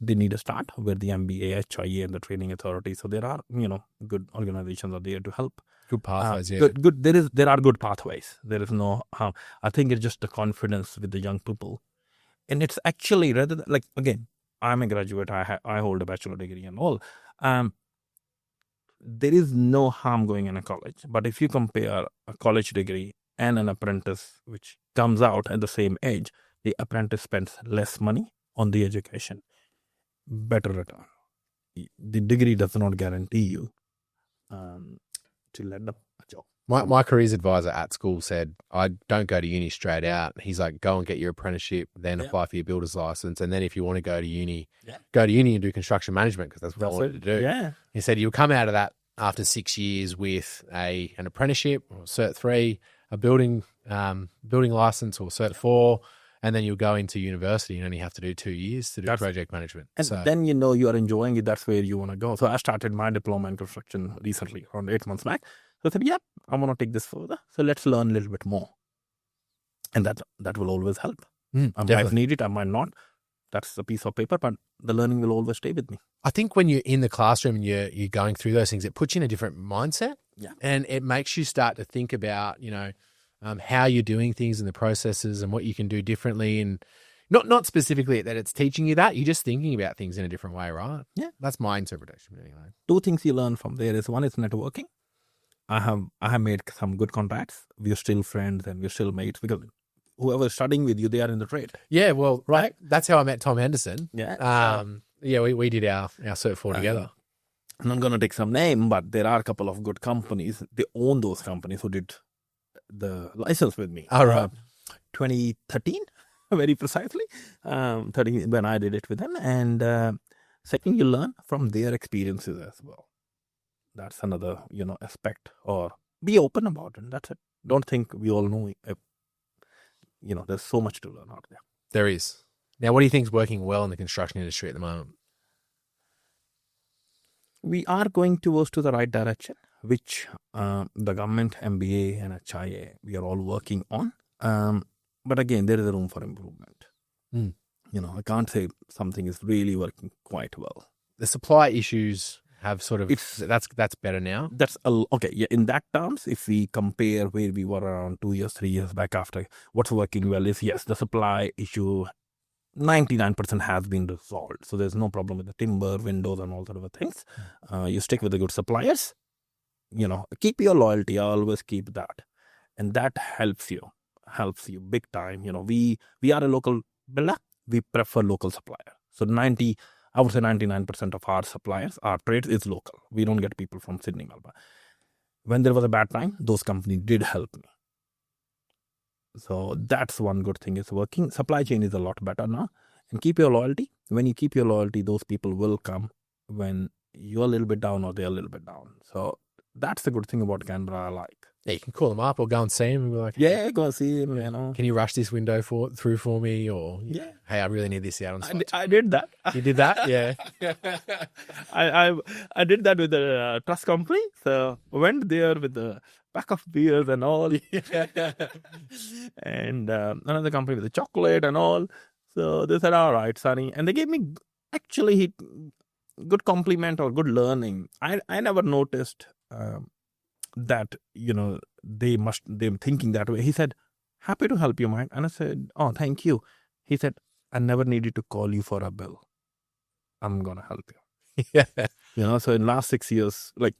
Speaker 3: They need a start with the MBA, HIA, and the training authority. So there are, good organizations are there to help.
Speaker 2: Good pathways, yeah.
Speaker 3: Good. There are good pathways. There is no harm. I think it's just the confidence with the young people. And it's actually rather than, like, again, I'm a graduate. I hold a bachelor degree and all. There is no harm going in a college. But if you compare a college degree and an apprentice, which comes out at the same age, the apprentice spends less money on the education, better return. The degree does not guarantee you to land a job.
Speaker 2: My careers advisor at school said, I don't go to uni straight out. He's like, go and get your apprenticeship, then apply for your builder's license. And then if you want to go to uni, go to uni and do construction management, because that's what I wanted to do.
Speaker 3: Yeah.
Speaker 2: He said, you'll come out of that after 6 years with an apprenticeship or Cert 3, a building license or Cert 4, and then you'll go into university and only have to do 2 years to do project management.
Speaker 3: And then you are enjoying it. That's where you want to go. So I started my diploma in construction recently, around 8 months back. So I said, I want to take this further. So let's learn a little bit more. And that will always help. I might need it, I might not. That's a piece of paper, but the learning will always stay with me.
Speaker 2: I think when you're in the classroom and you're going through those things, it puts you in a different mindset.
Speaker 3: Yeah.
Speaker 2: And it makes you start to think about, how you're doing things and the processes and what you can do differently. And not specifically that it's teaching you that, you're just thinking about things in a different way, right?
Speaker 3: Yeah.
Speaker 2: That's my interpretation anyway.
Speaker 3: 2 things you learn from there is, one is networking. I have made some good contacts. We're still friends and we're still mates, because whoever's studying with you, they are in the trade.
Speaker 2: Yeah, well, right. That's how I met Tom Henderson.
Speaker 3: Yeah.
Speaker 2: We did our Cert 4 together.
Speaker 3: I'm not going to take some name, but there are a couple of good companies. They own those companies who did the license with me.
Speaker 2: All right.
Speaker 3: 2013, very precisely. 13 when I did it with them. And second, you learn from their experiences as well. That's another, aspect. Or be open about it. That's it. Don't think we all know. There's so much to learn out there.
Speaker 2: There is. Now, what do you think is working well in the construction industry at the moment?
Speaker 3: We are going towards to the right direction, which the government, MBA and HIA, we are all working on. But again, there is a room for improvement. I can't say something is really working quite well.
Speaker 2: The supply issues have sort of, that's better now.
Speaker 3: That's okay. Yeah, in that terms, if we compare where we were around 2 years, 3 years back after, what's working well is, yes, the supply issue 99% has been resolved. So there's no problem with the timber, windows and all sort of things. You stick with the good suppliers, keep your loyalty. I always keep that. And that helps you. helps you big time. We are a local builder. We prefer local supplier. So I would say 99% of our suppliers, our trades is local. We don't get people from Sydney, Melbourne. When there was a bad time, those companies did help me. So that's one good thing is working. Supply chain is a lot better now. And keep your loyalty. When you keep your loyalty, those people will come when you're a little bit down or they're a little bit down. So that's the good thing about Canberra I like.
Speaker 2: Yeah, you can call them up or go and see them and be like,
Speaker 3: Yeah, go see him,
Speaker 2: can you rush this window through for me? Or,
Speaker 3: Yeah.
Speaker 2: hey, I really need this out on site.
Speaker 3: I did that.
Speaker 2: You did that? Yeah.
Speaker 3: I did that with the trust company. So went there with the pack of beers and all. And another company with the chocolate and all. So they said, all right, Sunny. And they gave me actually good compliment or good learning. I never noticed that, they're thinking that way. He said, happy to help you, Mike. And I said, oh, thank you. He said, I never needed to call you for a bill. I'm going to help you.
Speaker 2: Yeah.
Speaker 3: So in last 6 years, like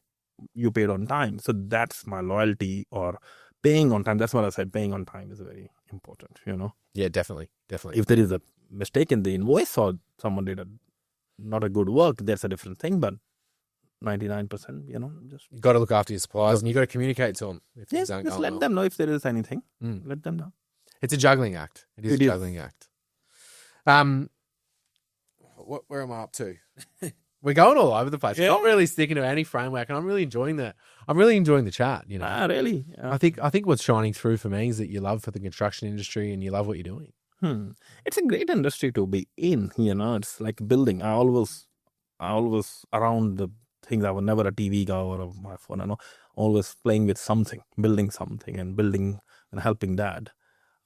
Speaker 3: you paid on time. So that's my loyalty or paying on time. That's what I said. Paying on time is very important,
Speaker 2: Yeah, definitely.
Speaker 3: If there is a mistake in the invoice or someone did not a good work, that's a different thing. But 99%, just
Speaker 2: You got to look after your suppliers and you got to communicate to them. If things aren't
Speaker 3: just
Speaker 2: going
Speaker 3: let
Speaker 2: well.
Speaker 3: them know if there is anything. Let them know.
Speaker 2: It's a juggling act. It is a juggling act. Where am I up to? We're going all over the place.
Speaker 3: Yeah.
Speaker 2: We're not really sticking to any framework, and I'm really enjoying that. I'm really enjoying the chat.
Speaker 3: Really?
Speaker 2: I think what's shining through for me is that you love for the construction industry and you love what you're doing.
Speaker 3: It's a great industry to be in. It's like building. I always around the things. I was never a TV guy or my phone. Always playing with something, building something, and building and helping Dad.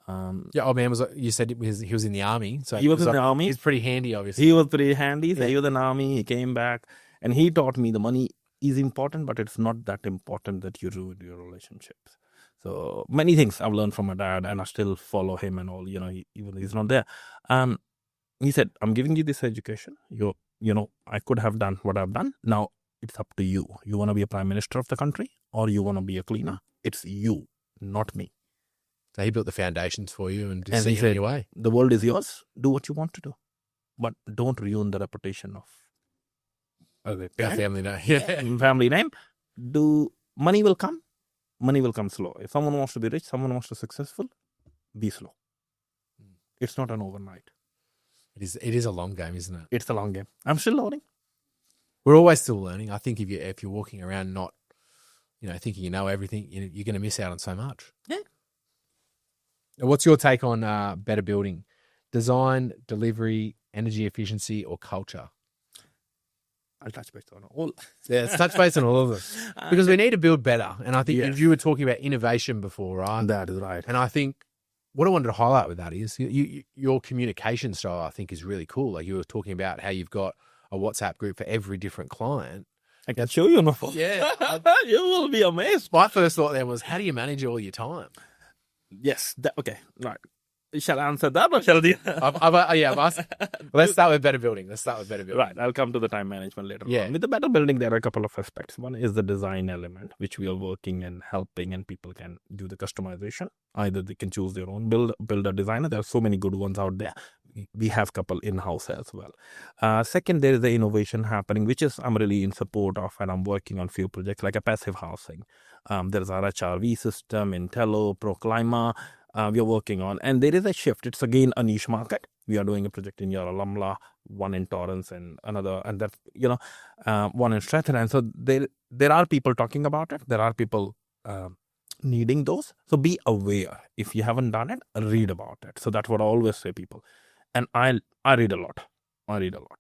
Speaker 2: Yeah, old man you said he was in the army. So
Speaker 3: He was in the army.
Speaker 2: He's pretty handy, obviously.
Speaker 3: He was pretty handy. So he was in the army. He came back, and he taught me the money is important, but it's not that important that you ruin your relationships. So many things I've learned from my dad, and I still follow him and all. Even he's not there. He said, "I'm giving you this education. I could have done what I've done. Now it's up to you. You want to be a prime minister of the country, or you want to be a cleaner? It's you, not me."
Speaker 2: So he built the foundations for you and just
Speaker 3: And
Speaker 2: see
Speaker 3: he
Speaker 2: you
Speaker 3: said,
Speaker 2: on your way.
Speaker 3: The world is yours. Do what you want to do, but don't ruin the reputation of
Speaker 2: Our family now. Yeah.
Speaker 3: family name. Money will come. Money will come slow. If someone wants to be rich, someone wants to be successful, be slow. It's not an overnight.
Speaker 2: It is a long game, isn't it?
Speaker 3: It's a long game. I'm still learning.
Speaker 2: We're always still learning. I think if you're walking around not, thinking you know everything, you're going to miss out on so much.
Speaker 3: Yeah.
Speaker 2: What's your take on better building? Design, delivery, energy efficiency, or culture?
Speaker 3: I'll touch base on all.
Speaker 2: Yeah, let's touch base on all of them. Because we need to build better. And I think you were talking about innovation before, right?
Speaker 3: That is right.
Speaker 2: And I think what I wanted to highlight with that is your communication style, I think, is really cool. Like you were talking about how you've got a WhatsApp group for every different client.
Speaker 3: I can show you on my phone.
Speaker 2: Yeah.
Speaker 3: You will be amazed.
Speaker 2: My first thought then was, how do you manage all your time?
Speaker 3: Yes. Okay. Right. Shall I answer that or shall I?
Speaker 2: I've asked. Let's start with better building.
Speaker 3: Right. I'll come to the time management later.
Speaker 2: Yeah.
Speaker 3: On. With the better building, there are a couple of aspects. One is the design element, which we are working and helping, and people can do the customization. Either they can choose their own builder designer. There are so many good ones out there. We have a couple in-house as well. Second, there is the innovation happening, which is I'm really in support of, and I'm working on few projects like a passive housing. There's our HRV system, Intello, ProClima. We are working on, and there is a shift. It's again a niche market. We are doing a project in Yarralumbla, one in Torrance, and another, and that one in Strathern. And so there are people talking about it. There are people needing those. So be aware. If you haven't done it, read about it. So that's what I always say, people. And I read a lot.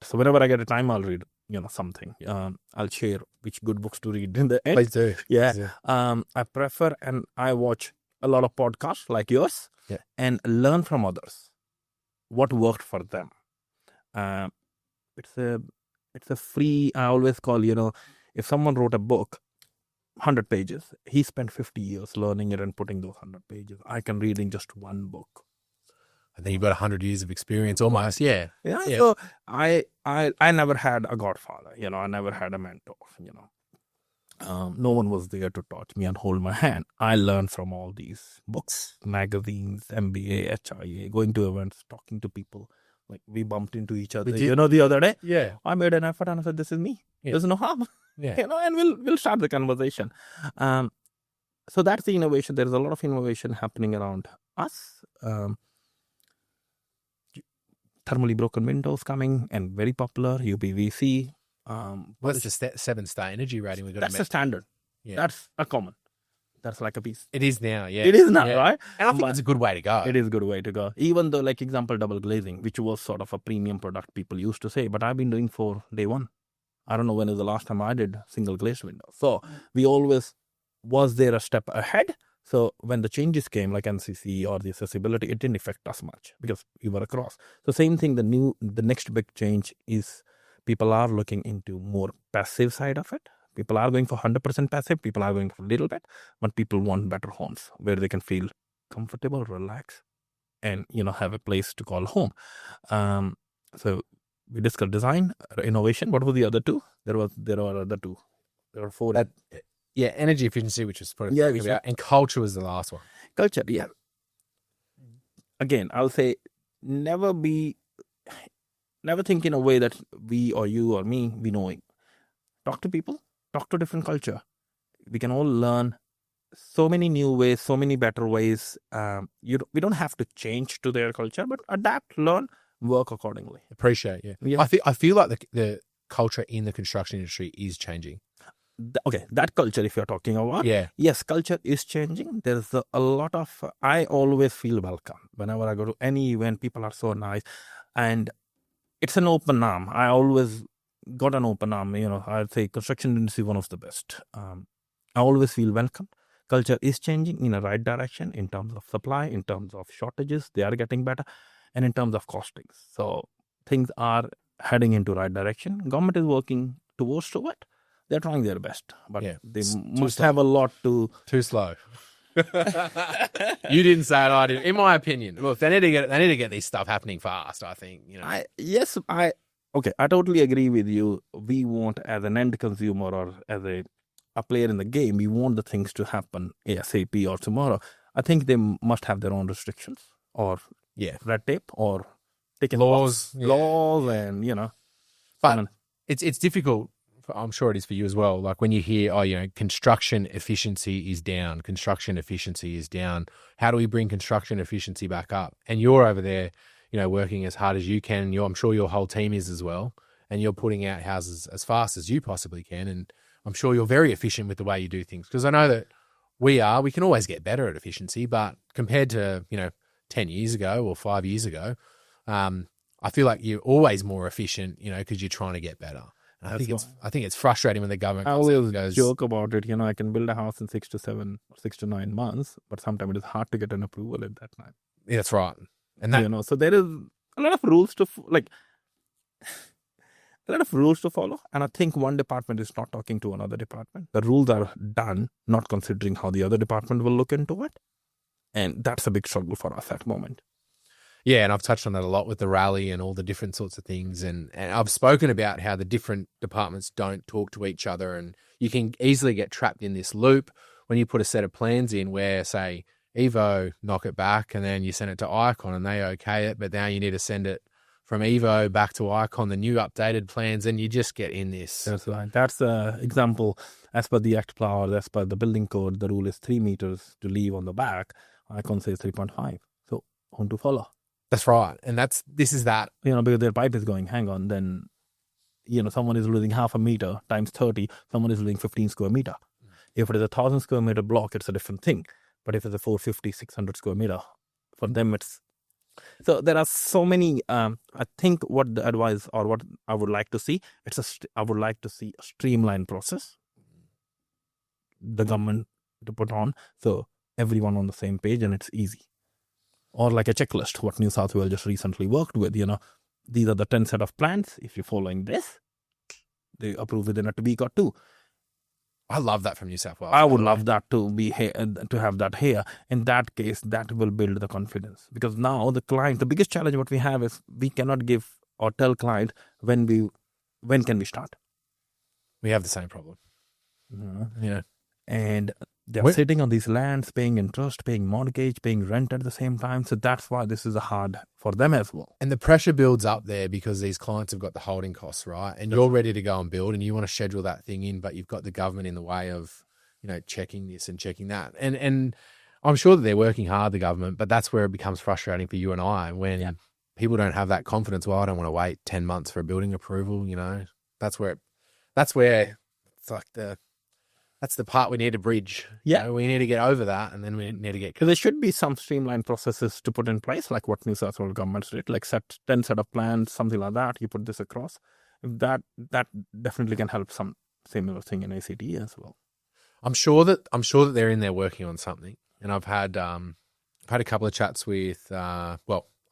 Speaker 3: So whenever I get a time, I'll read something. I'll share which good books to read in the end.
Speaker 2: Please do.
Speaker 3: Yeah. I prefer and I watch a lot of podcasts like yours and learn from others what worked for them. It's a free, I always call, if someone wrote a book, 100 pages, he spent 50 years learning it and putting those 100 pages. I can read in just one book.
Speaker 2: And then you've got 100 years of experience almost. Yeah.
Speaker 3: So I never had a godfather, I never had a mentor, No one was there to touch me and hold my hand. I learned from all these books, magazines, MBA, HIA, going to events, talking to people. Like we bumped into each other, the other day.
Speaker 2: Yeah.
Speaker 3: I made an effort and I said, "This is me.
Speaker 2: Yeah.
Speaker 3: There's no harm."
Speaker 2: Yeah.
Speaker 3: And we'll start the conversation. So that's the innovation. There's a lot of innovation happening around us. Thermally broken windows coming and very popular. UPVC.
Speaker 2: What's the 7-star energy rating we've got?
Speaker 3: That's the standard.
Speaker 2: Yeah.
Speaker 3: That's a common. That's like a piece.
Speaker 2: It is now, yeah.
Speaker 3: It is now,
Speaker 2: Yeah.
Speaker 3: right?
Speaker 2: And I think it's a good way to go.
Speaker 3: It is a good way to go. Even though, like example, double glazing, which was sort of a premium product people used to say, but I've been doing for day one. I don't know when is the last time I did single glazed window. So we always was there a step ahead. So when the changes came, like NCC or the accessibility, it didn't affect us much because we were across. So same thing. The next big change is people are looking into more passive side of it. People are going for 100% passive. People are going for a little bit, but people want better homes where they can feel comfortable, relax, and have a place to call home. So we discussed design, innovation. What were the other two? There were other two. There were four.
Speaker 2: Energy efficiency, which was
Speaker 3: Yeah,
Speaker 2: and culture was the last one.
Speaker 3: Culture, yeah. Again, I'll say never think in a way that we or you or me, we know it. Talk to people, talk to different culture. We can all learn so many new ways, so many better ways. We don't have to change to their culture, but adapt, learn, work accordingly.
Speaker 2: Appreciate, yeah. I feel like the culture in the construction industry is changing.
Speaker 3: Okay, that culture, if you're talking about, yes, culture is changing. There's a lot of, I always feel welcome whenever I go to any event. People are so nice, and it's an open arm. I always got an open arm. I'd say construction industry one of the best. I always feel welcome. Culture is changing in a right direction in terms of supply, in terms of shortages. They are getting better, and in terms of costings. So things are heading into right direction. Government is working towards it. They're trying their best, but they must have a lot to...
Speaker 2: Too slow. You didn't say it, I didn't. In my opinion, look, they need to get this stuff happening fast, I think.
Speaker 3: I totally agree with you. We want, as an end consumer or as a player in the game, we want the things to happen ASAP or tomorrow. I think they must have their own restrictions or red tape or taking laws and,
Speaker 2: But it's difficult. I'm sure it is for you as well. Like when you hear, construction efficiency is down. How do we bring construction efficiency back up? And you're over there, working as hard as you can. I'm sure your whole team is as well. And you're putting out houses as fast as you possibly can. And I'm sure you're very efficient with the way you do things. Because I know that we can always get better at efficiency. But compared to, 10 years ago or 5 years ago, I feel like you're always more efficient, because you're trying to get better. I think it's frustrating when the government
Speaker 3: goes, joke about it. I can build a house in 6 to 9 months, but sometimes it is hard to get an approval at that time.
Speaker 2: Yeah, that's right. And
Speaker 3: so there is a lot of rules to follow. And I think one department is not talking to another department. The rules are done, not considering how the other department will look into it. And that's a big struggle for us at the moment.
Speaker 2: Yeah, and I've touched on that a lot with the rally and all the different sorts of things. And I've spoken about how the different departments don't talk to each other. And you can easily get trapped in this loop when you put a set of plans in where, say, Evo knock it back and then you send it to Icon and they okay it. But now you need to send it from Evo back to Icon, the new updated plans, and you just get in this.
Speaker 3: That's right. That's an example. As per the Act Power, as per the building code, the rule is 3 meters to leave on the back. Icon says 3.5. So, on to follow.
Speaker 2: That's right. And this is that.
Speaker 3: Because their pipe is going, hang on, then, someone is losing half a meter times 30, someone is losing 15 square meter. If it is 1,000 square meter block, it's a different thing. But if it's a 450, 600 square meter, for them it's... So there are so many, I think what the advice or what I would like to see, I would like to see a streamlined process, the government to put on, so everyone on the same page and it's easy. Or like a checklist, what New South Wales just recently worked with, these are the 10 set of plans. If you're following this, they approve within a week or two.
Speaker 2: I love that from New South Wales.
Speaker 3: I would love that to be here, to have that here. In that case, that will build the confidence. Because now the biggest challenge what we have is we cannot give or tell client when can we start.
Speaker 2: We have the same problem. Yeah.
Speaker 3: And they're
Speaker 2: Where-
Speaker 3: sitting on these lands, paying interest, paying mortgage, paying rent at the same time. So that's why this is hard for them as well.
Speaker 2: And the pressure builds up there because these clients have got the holding costs, right? And you're ready to go and build and you want to schedule that thing in, but you've got the government in the way of, checking this and checking that. And I'm sure that they're working hard, the government, but that's where it becomes frustrating for you and I when people don't have that confidence. Well, I don't want to wait 10 months for a building approval, That's where it's like that's the part we need to bridge.
Speaker 3: Yeah.
Speaker 2: We need to get over that, and then we need to get.
Speaker 3: Because there should be some streamlined processes to put in place, like what New South Wales government did, like 10 set of plans, something like that. You put this across. That definitely can help some similar thing in ACT as well.
Speaker 2: I'm sure that they're in there working on something, and I've had a couple of chats with. I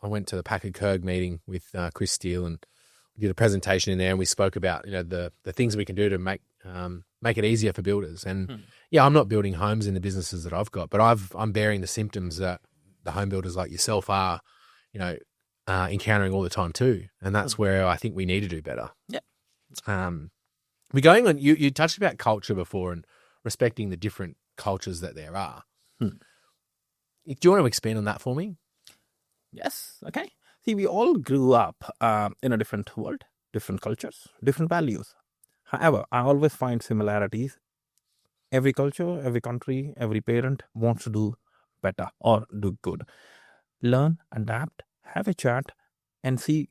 Speaker 2: went to the Packard Kirk meeting with Chris Steele, and we did a presentation in there, and we spoke about the things we can do to make it easier for builders. And I'm not building homes in the businesses that I've got, but I'm bearing the symptoms that the home builders like yourself are, encountering all the time too. And that's where I think we need to do better.
Speaker 3: Yeah.
Speaker 2: We're going on. You touched about culture before and respecting the different cultures that there are. Do you want to expand on that for me?
Speaker 3: Yes. Okay. See, we all grew up in a different world, different cultures, different values. However, I always find similarities. Every culture, every country, every parent wants to do better or do good. Learn, adapt, have a chat, and see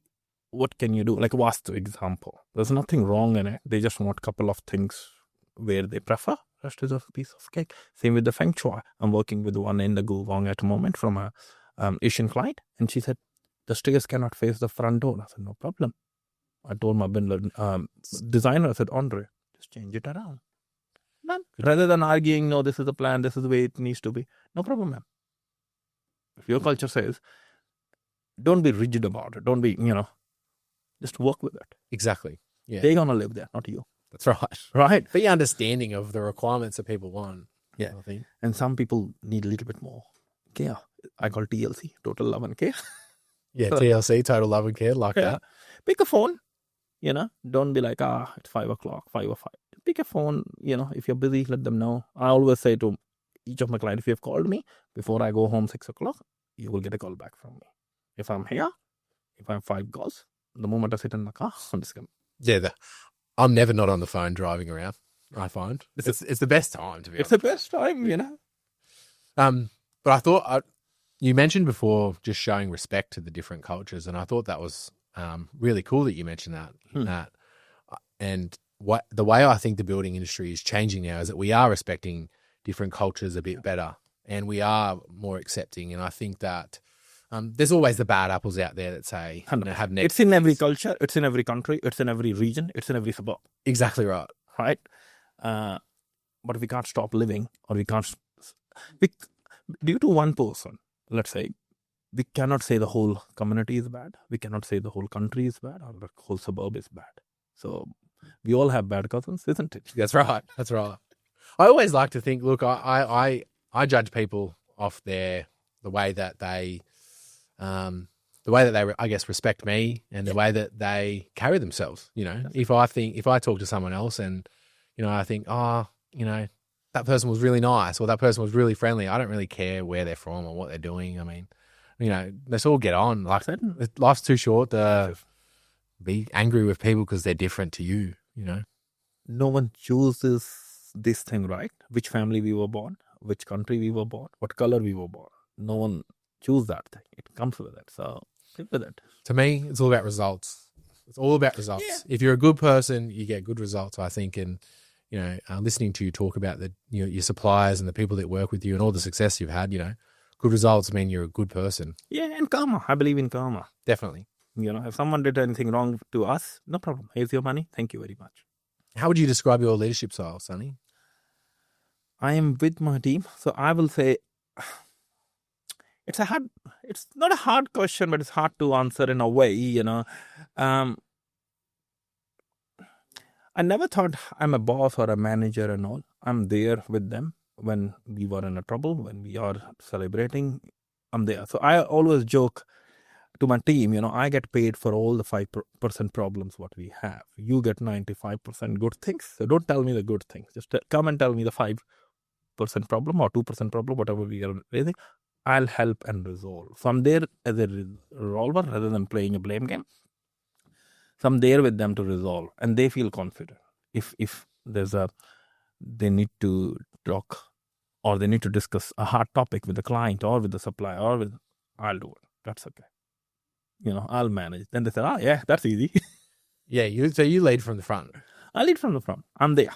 Speaker 3: what can you do. Like Vastu example. There's nothing wrong in it. They just want a couple of things where they prefer. Rest is a piece of cake. Same with the Feng Shui. I'm working with one in the Gu Wong at the moment from a Asian client, and she said, the stairs cannot face the front door. I said, no problem. I told my designer, I said, Andre, just change it around. None. Rather than arguing, no, this is the plan, this is the way it needs to be. No problem, ma'am. If your culture says, don't be rigid about it. Don't be, just work with it.
Speaker 2: Exactly. Yeah.
Speaker 3: They're going to live there, not you.
Speaker 2: That's right.
Speaker 3: Right?
Speaker 2: Be understanding of the requirements that people want.
Speaker 3: Yeah.
Speaker 2: I think.
Speaker 3: And some people need a little bit more care. I call TLC, total love and care.
Speaker 2: Yeah, TLC, total love and care, like that.
Speaker 3: Pick a phone, don't be like, it's 5 o'clock, 5 or 5. Pick a phone, if you're busy, let them know. I always say to each of my clients, if you have called me before I go home 6 o'clock, you will get a call back from me. If I'm here, if I have 5 calls, the moment I sit in the car, I'm just going to...
Speaker 2: Yeah, I'm never not on the phone driving around, I find. It's the best time, to be honest.
Speaker 3: It's the best time,
Speaker 2: But I thought... you mentioned before just showing respect to the different cultures, and I thought that was really cool that you mentioned that. And the way I think the building industry is changing now is that we are respecting different cultures a bit better, and we are more accepting. And I think that there's always the bad apples out there that say, have next.
Speaker 3: It's in every culture, it's in every country, it's in every region, it's in every suburb.
Speaker 2: Exactly right.
Speaker 3: Right? But we can't stop living, or we can't... due to one person, let's say, we cannot say the whole community is bad. We cannot say the whole country is bad or the whole suburb is bad. So we all have bad cousins, isn't it?
Speaker 2: That's right. That's right. I always like to think, look, I judge people off the way that they, I guess, respect me and the way that they carry themselves. If I talk to someone else and, I think, that person was really nice or that person was really friendly, I don't really care where they're from or what they're doing. I mean, let's all get on. Like, life's too short to be angry with people because they're different to you,
Speaker 3: No one chooses this thing, right? Which family we were born, which country we were born, what color we were born. No one chooses that thing. It comes with it. So live with it.
Speaker 2: To me, it's all about results. It's all about results. Yeah. If you're a good person, you get good results, I think. And, listening to you talk about your suppliers and the people that work with you and all the success you've had, good results mean you're a good person.
Speaker 3: Yeah, and karma. I believe in karma.
Speaker 2: Definitely.
Speaker 3: If someone did anything wrong to us, no problem. Here's your money. Thank you very much.
Speaker 2: How would you describe your leadership style, Sunny?
Speaker 3: I am with my team. So I will say it's not a hard question, but it's hard to answer in a way, I never thought I'm a boss or a manager and all. I'm there with them when we were in a trouble, when we are celebrating. I'm there. So I always joke to my team, I get paid for all the 5% problems what we have. You get 95% good things. So don't tell me the good things. Just come and tell me the 5% problem or 2% problem, whatever we are raising. I'll help and resolve. So I'm there as a resolver rather than playing a blame game. So I'm there with them to resolve, and they feel confident. If there's they need to talk or they need to discuss a hard topic with the client or with the supplier I'll do it. That's okay. I'll manage. Then they say, yeah, that's easy.
Speaker 2: Yeah, you lead from the front.
Speaker 3: I lead from the front. I'm there.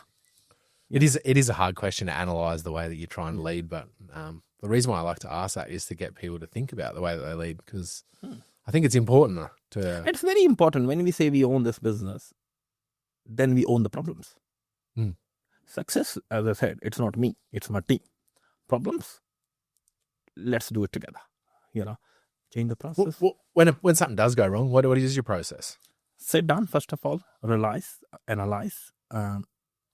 Speaker 2: It is a hard question to analyze the way that you're trying to lead, but the reason why I like to ask that is to get people to think about the way that they lead, because I think it's important to...
Speaker 3: It's very important. When we say we own this business, then we own the problems. Success, as I said, it's not me, it's my team. Problems, let's do it together. Change the process.
Speaker 2: When something does go wrong, what is your process?
Speaker 3: Sit down, first of all, analyze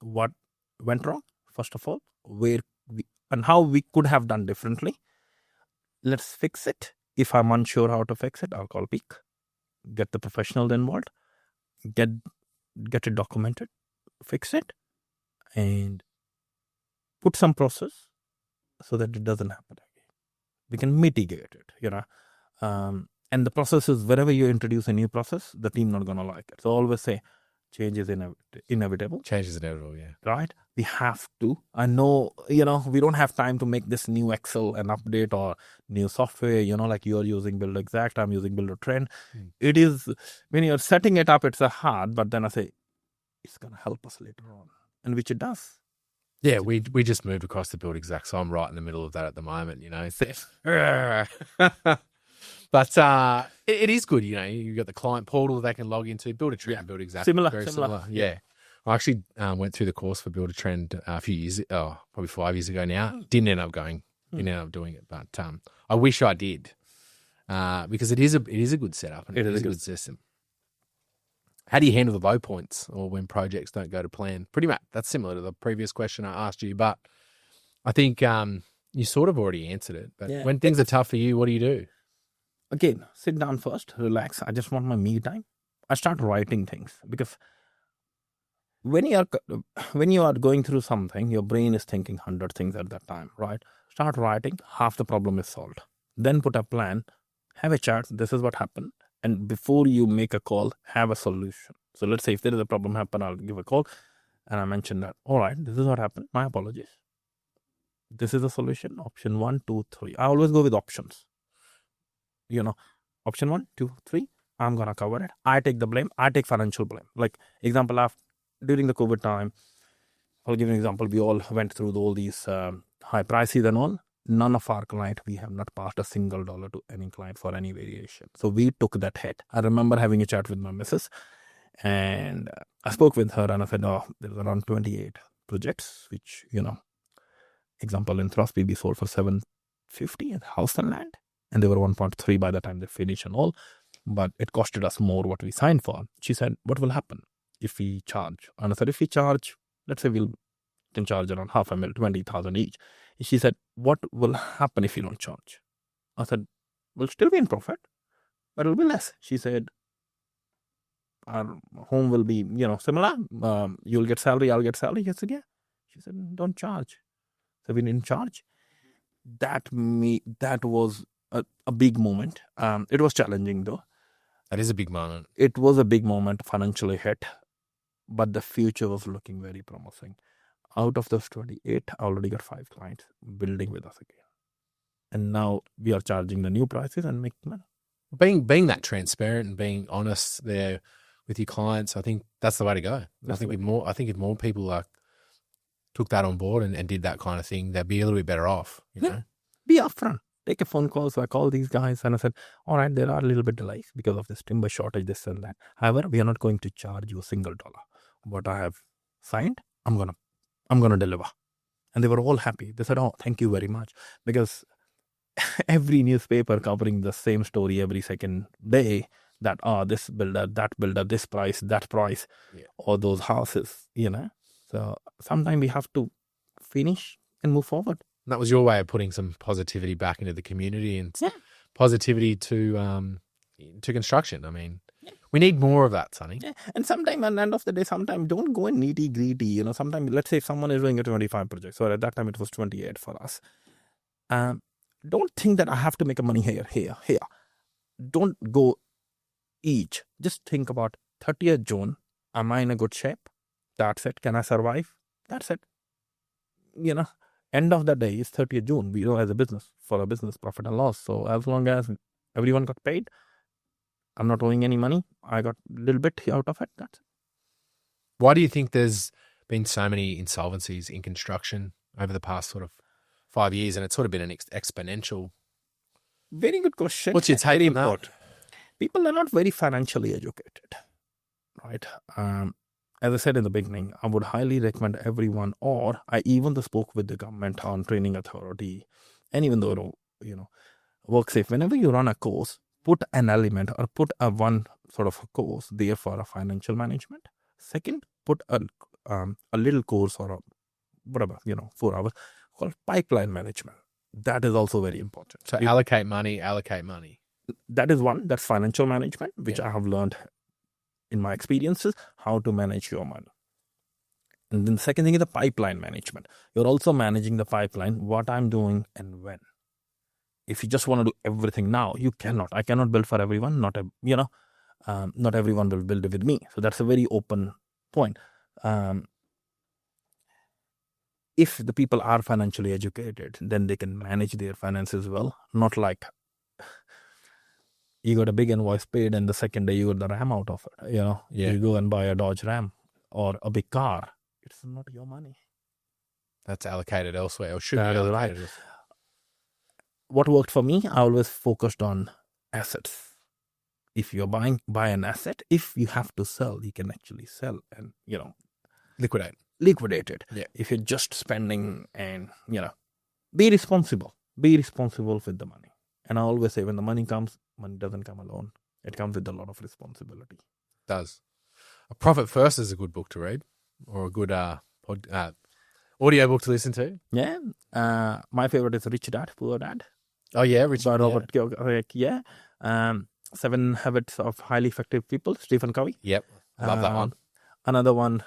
Speaker 3: what went wrong, first of all, and how we could have done differently. Let's fix it. If I'm unsure how to fix it, I'll call Peak, get the professionals involved, get it documented, fix it, and put some process so that it doesn't happen again. We can mitigate it, and the process is, wherever you introduce a new process, the team not going to like it. So always say, change is inevitable.
Speaker 2: Change is inevitable, yeah.
Speaker 3: Right? We have to. I know, we don't have time to make this new Excel an update or new software, like you're using Build Exact, I'm using Builder Trend. It is, when you're setting it up, it's hard, but then I say, it's going to help us later on. And which it does.
Speaker 2: Yeah, we just moved across to Build Exact, so I'm right in the middle of that at the moment, But it is good, you've got the client portal they can log into, Build a Trend and Build Exact.
Speaker 3: Similar.
Speaker 2: Yeah. I actually went through the course for Build a Trend a few years, probably 5 years ago now. Didn't end up doing it, but I wish I did, because it is a good setup and it is a good system. How do you handle the low points or when projects don't go to plan? Pretty much, that's similar to the previous question I asked you, but I think you sort of already answered it. But when things are tough for you, what do you do?
Speaker 3: Again, sit down first, relax. I just want my me time. I start writing things, because when you are going through something, your brain is thinking 100 things at that time, right? Start writing, half the problem is solved. Then put a plan, have a chat, this is what happened. And before you make a call, have a solution. So let's say if there is a problem happen, I'll give a call and I mention that, all right, this is what happened. My apologies. This is the solution. Option 1, 2, 3. I always go with options. Option 1, 2, 3. I'm going to cover it. I take the blame. I take financial blame. Like example, during the COVID time, I'll give you an example. We all went through all these high prices and all. None of our clients, we have not passed a single dollar to any client for any variation. So we took that hit. I remember having a chat with my missus, and I spoke with her and I said, there's around 28 projects, which, example in Throsby, we sold for $750 at house and land, and they were 1.3 by the time they finished and all, but it costed us more what we signed for. She said, what will happen if we charge? And I said, if we charge, let's say we can charge around $500,000, 20,000 each. She said, what will happen if you don't charge? I said, we'll still be in profit, but it'll be less. She said, our home will be, similar. You'll get salary, I'll get salary. I said, yeah. She said, don't charge. So we didn't charge. That was a big moment. It was challenging though.
Speaker 2: That is a big moment.
Speaker 3: It was a big moment, financially hit, but the future was looking very promising. Out of those 28, I already got 5 clients building with us again. And now we are charging the new prices and making money.
Speaker 2: Being that transparent and being honest there with your clients, I think that's the way to go. I think if more people took that on board and did that kind of thing, they'd be a little bit better off.
Speaker 3: Be upfront. Take a phone call. So I called these guys and I said, all right, there are a little bit delays because of this timber shortage, this and that. However, we are not going to charge you a single dollar. What I have signed, I'm going to deliver. And they were all happy. They said, oh, thank you very much. Because every newspaper covering the same story every second day, that, this builder, that builder, this price, that price, or those houses, So sometimes we have to finish and move forward.
Speaker 2: And that was your way of putting some positivity back into the community and positivity to, to construction. I mean, we need more of that, Sunny.
Speaker 3: Yeah. And sometimes, at the end of the day, sometimes don't go in nitty gritty. Sometimes, let's say if someone is doing a 25 project, so at that time it was 28 for us. Don't think that I have to make a money here. Don't go each. Just think about 30th June. Am I in a good shape? That's it. Can I survive? That's it. End of the day is 30th June. We know as a business, for a business, profit and loss. So as long as everyone got paid, I'm not owing any money. I got a little bit out of it. That's it.
Speaker 2: Why do you think there's been so many insolvencies in construction over the past sort of 5 years, and it's sort of been an exponential?
Speaker 3: Very good question.
Speaker 2: What's your take on that?
Speaker 3: People are not very financially educated, right? As I said in the beginning, I would highly recommend everyone, or I even spoke with the government on training authority, and even though, WorkSafe, whenever you run a course, put an element or put a one sort of a course there for a financial management. Second, put a little course or 4 hours called pipeline management. That is also very important.
Speaker 2: So allocate money.
Speaker 3: That is one. That's financial management, which I have learned in my experiences, how to manage your money. And then the second thing is the pipeline management. You're also managing the pipeline, what I'm doing and when. If you just want to do everything now, you cannot. I cannot build for everyone. Not everyone will build with me. So that's a very open point. If the people are financially educated, then they can manage their finances well. Not like you got a big invoice paid and the second day you got the RAM out of it. You go and buy a Dodge Ram or a big car. It's not your money.
Speaker 2: That's allocated elsewhere, or should be
Speaker 3: That is
Speaker 2: allocated.
Speaker 3: right. What worked for me, I always focused on assets. If you're buy an asset, if you have to sell, you can actually sell and, liquidate it.
Speaker 2: Yeah.
Speaker 3: If you're just spending and, be responsible. Be responsible with the money. And I always say when the money comes, money doesn't come alone. It comes with a lot of responsibility.
Speaker 2: It does. A Profit First is a good book to read, or a good audio book to listen to.
Speaker 3: Yeah. My favorite is Rich Dad, Poor Dad.
Speaker 2: Oh yeah, Rich
Speaker 3: By
Speaker 2: Dad.
Speaker 3: Robert Kiyosaki. Yeah. 7 Habits of Highly Effective People, Stephen Covey.
Speaker 2: Yep. Love that one.
Speaker 3: Another one,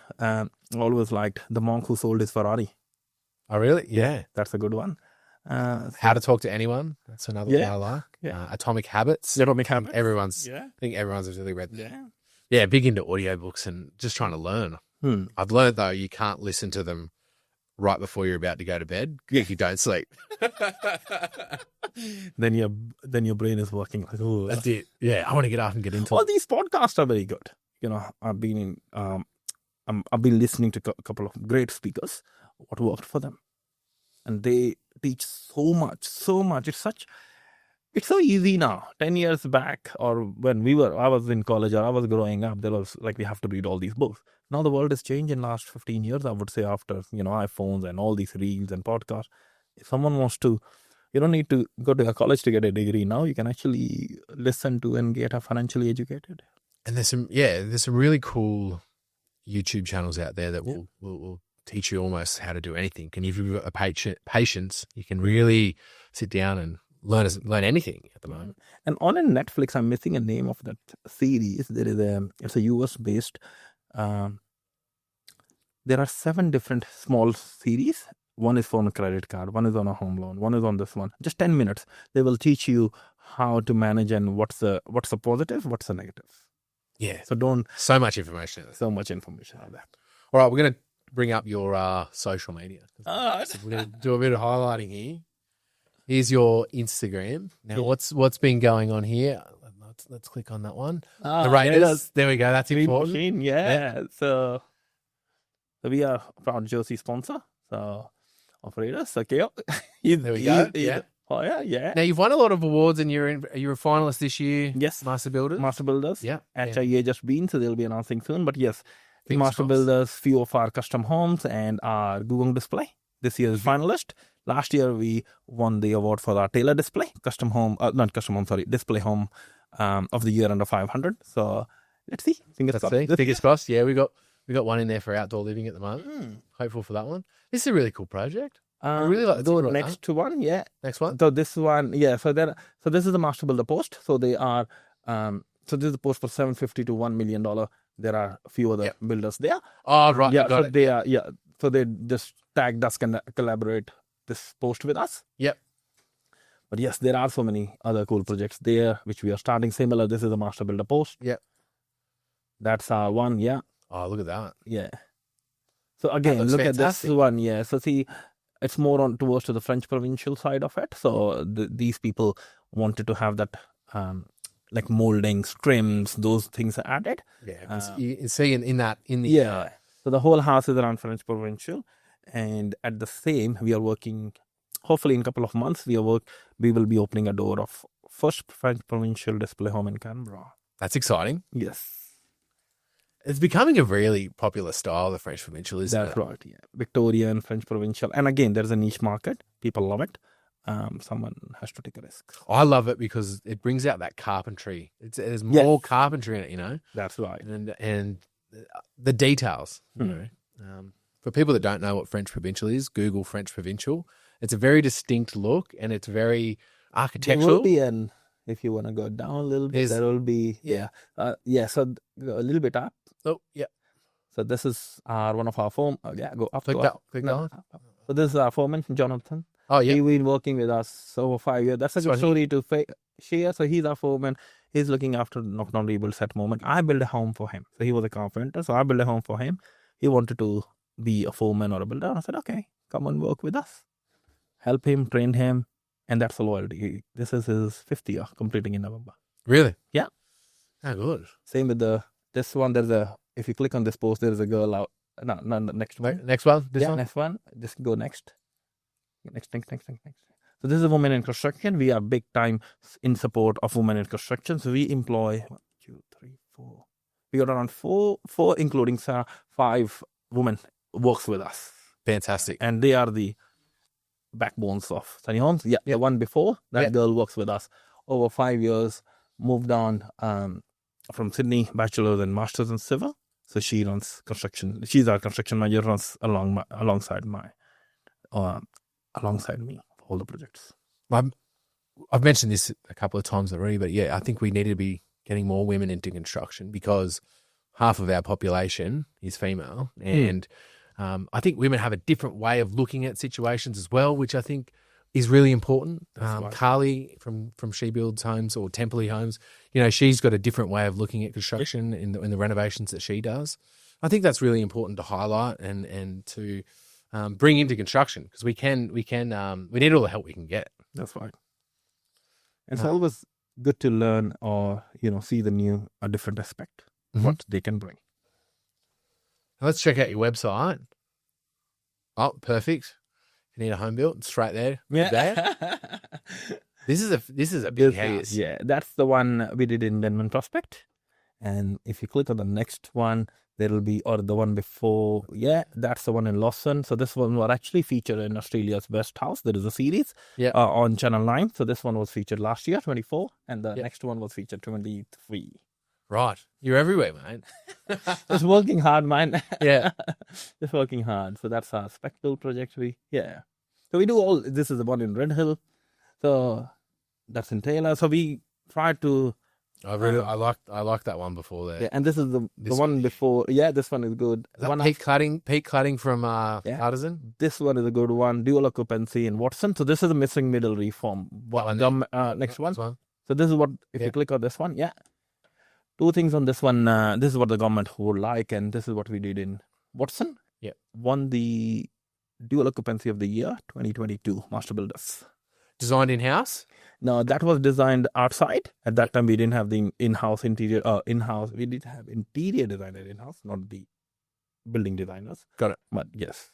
Speaker 3: always liked The Monk Who Sold His Ferrari.
Speaker 2: Oh really? Yeah.
Speaker 3: That's a good one.
Speaker 2: How to Talk to Anyone. That's another one I like.
Speaker 3: Yeah.
Speaker 2: Atomic Habits.
Speaker 3: Atomic Habits.
Speaker 2: I think everyone's really read that.
Speaker 3: Yeah.
Speaker 2: Yeah, big into audiobooks and just trying to learn. I've learned though you can't listen to them right before you're about to go to bed if you don't sleep.
Speaker 3: Then your brain is working like, oh,
Speaker 2: That's it. Yeah, I want to get up and get into
Speaker 3: all
Speaker 2: it.
Speaker 3: these podcasts are very good. I've been listening to a couple of great speakers. What worked for them, and they teach so much. It's so easy now. 10 years back, or when I was in college or I was growing up, there was like we have to read all these books. Now the world has changed in the last 15 years. I would say after iPhones and all these reels and podcasts. If someone wants to, you don't need to go to a college to get a degree. Now you can actually listen to and get financially educated.
Speaker 2: And there's some really cool YouTube channels out there that will teach you almost how to do anything. And if you've got a patience, you can really sit down and learn anything at the moment.
Speaker 3: And on Netflix, I'm missing a name of that series. It's a US based. There are 7 different small series. One is on a credit card, one is on a home loan, one is on this one. Just 10 minutes. They will teach you how to manage and what's the positive, what's the negative.
Speaker 2: Yeah.
Speaker 3: So
Speaker 2: much information.
Speaker 3: So much information on that.
Speaker 2: All right, we're going to bring up your social media.
Speaker 3: Ah.
Speaker 2: We're going to do a bit of highlighting here. Here's your Instagram. Now, what's been going on here? Let's click on that one. The Raiders. There we go. That's important.
Speaker 3: Machine, yeah. So we are a proud Jersey sponsor. So of Raiders. So okay.
Speaker 2: There we go.
Speaker 3: Oh yeah.
Speaker 2: Now you've won a lot of awards, and you're a finalist this year.
Speaker 3: Yes.
Speaker 2: Master Builders.
Speaker 3: Yeah. HIA just been, so they'll be announcing soon. But yes,
Speaker 2: Fingers
Speaker 3: Master
Speaker 2: crossed.
Speaker 3: Builders, few of our custom homes, and our Google display. This year's finalist. Last year we won the award for our Taylor display, display home of the year under 500. So let's see.
Speaker 2: Fingers crossed. Yeah, we got one in there for outdoor living at the moment. Hopeful for that one. This is a really cool project. I really like
Speaker 3: the next one. Yeah.
Speaker 2: Next one.
Speaker 3: So this one, yeah. So this is the Master Builder post. So they are So this is a post for $750 to $1 million. There are a few other builders there.
Speaker 2: Oh, right.
Speaker 3: Yeah,
Speaker 2: got
Speaker 3: so
Speaker 2: it.
Speaker 3: they are. Yeah, so they just tagged us, collaborate this post with us.
Speaker 2: Yep.
Speaker 3: But yes, there are so many other cool projects there which we are starting similar. This is a master builder post.
Speaker 2: Yep.
Speaker 3: That's our one. Yeah.
Speaker 2: Oh, look at that.
Speaker 3: Yeah. So again,
Speaker 2: looks
Speaker 3: look
Speaker 2: fantastic.
Speaker 3: at this one. Yeah. So see, it's more on towards to the French provincial side of it. So these people wanted to have that like moldings, trims, those things added.
Speaker 2: Yeah. 'Cause you see in the
Speaker 3: Yeah. So the whole house is around French provincial, and at the same, we are working. Hopefully, in a couple of months, we will be opening a door of first French provincial display home in Canberra.
Speaker 2: That's exciting.
Speaker 3: Yes.
Speaker 2: It's becoming a really popular style, the French provincial, isn't
Speaker 3: That's
Speaker 2: it?
Speaker 3: right. Yeah, Victorian, French provincial, and again, there's a niche market. People love it. Someone has to take a risk.
Speaker 2: I love it because it brings out that carpentry. There's more carpentry in it, you know,
Speaker 3: That's right.
Speaker 2: and the details. You know, for people that don't know what French provincial is, Google French provincial. It's a very distinct look, and it's very
Speaker 3: There
Speaker 2: architectural.
Speaker 3: will be an if you want to go down a little bit.
Speaker 2: There's-
Speaker 3: There will be So go a little bit up.
Speaker 2: Oh, yeah.
Speaker 3: So this is one of our foremen. Go up.
Speaker 2: Click
Speaker 3: go
Speaker 2: that.
Speaker 3: up.
Speaker 2: Click
Speaker 3: No,
Speaker 2: that.
Speaker 3: up. So this is our foreman, Jonathan.
Speaker 2: Oh, yeah.
Speaker 3: He's been working with us over 5 years. That's a good story to share. So he's our foreman. He's looking after knock-down rebuild set moment. I built a home for him. So he was a carpenter. So I built a home for him. He wanted to be a foreman or a builder. I said, okay, come and work with us. Help him, train him. And that's the loyalty. This is his 5th year, completing in November.
Speaker 2: Really?
Speaker 3: Yeah.
Speaker 2: Oh, good.
Speaker 3: Same with this one. If you click on this post, there is a girl out. No, next one.
Speaker 2: Next one. This one.
Speaker 3: Next one. Just go next. Next. So this is women in construction. We are big time in support of women in construction. So we employ 1, 2, 3, 4. We got around four, including Sarah, 5 women works with us,
Speaker 2: Fantastic.
Speaker 3: and they are the backbones of Sunny Homes. Yeah, the one before that girl works with us over 5 years. Moved on from Sydney, bachelor's and master's in civil. So she runs construction. She's our construction manager. Runs alongside me for all the projects.
Speaker 2: I've mentioned this a couple of times already, but yeah, I think we need to be getting more women into construction because half of our population is female, and I think women have a different way of looking at situations as well, which I think is really important. Carly from She Builds Homes or Templey Homes, you know, she's got a different way of looking at construction in the renovations that she does. I think that's really important to highlight and to bring into construction because we need all the help we can get.
Speaker 3: That's right. And it's always good to learn or see a different aspect what they can bring.
Speaker 2: Let's check out your website. Oh, perfect. If you need a home built, it's straight there. There. This is a big house.
Speaker 3: Yeah, that's the one we did in Denman Prospect. And if you click on the next one, there will be, or the one before, that's the one in Lawson. So this one was actually featured in Australia's Best House. There is a series on Channel 9. So this one was featured last year, 24, and the next one was featured 23.
Speaker 2: Right. You're everywhere, mate.
Speaker 3: Just working hard, man.
Speaker 2: Yeah.
Speaker 3: Just working hard. So that's our Spectral project. So we do all, this is the one in Red Hill. So that's in Taylor. So we try to.
Speaker 2: I like that one before there.
Speaker 3: Yeah, and this is the one before. Yeah, this one is good.
Speaker 2: Is that peak cladding from Artisan?
Speaker 3: This one is a good one. Dual occupancy in Watson. So this is a missing middle reform. Next one. So this is what, if you click on this one, 2 things on this one. This is what the government would like, and this is what we did in Watson.
Speaker 2: Yeah.
Speaker 3: Won the Dual Occupancy of the Year 2022 Master Builders.
Speaker 2: Designed in-house?
Speaker 3: No, that was designed outside. At that time, we didn't have the in-house interior. We did have interior designer in-house, not the building designers.
Speaker 2: Got it.
Speaker 3: But yes,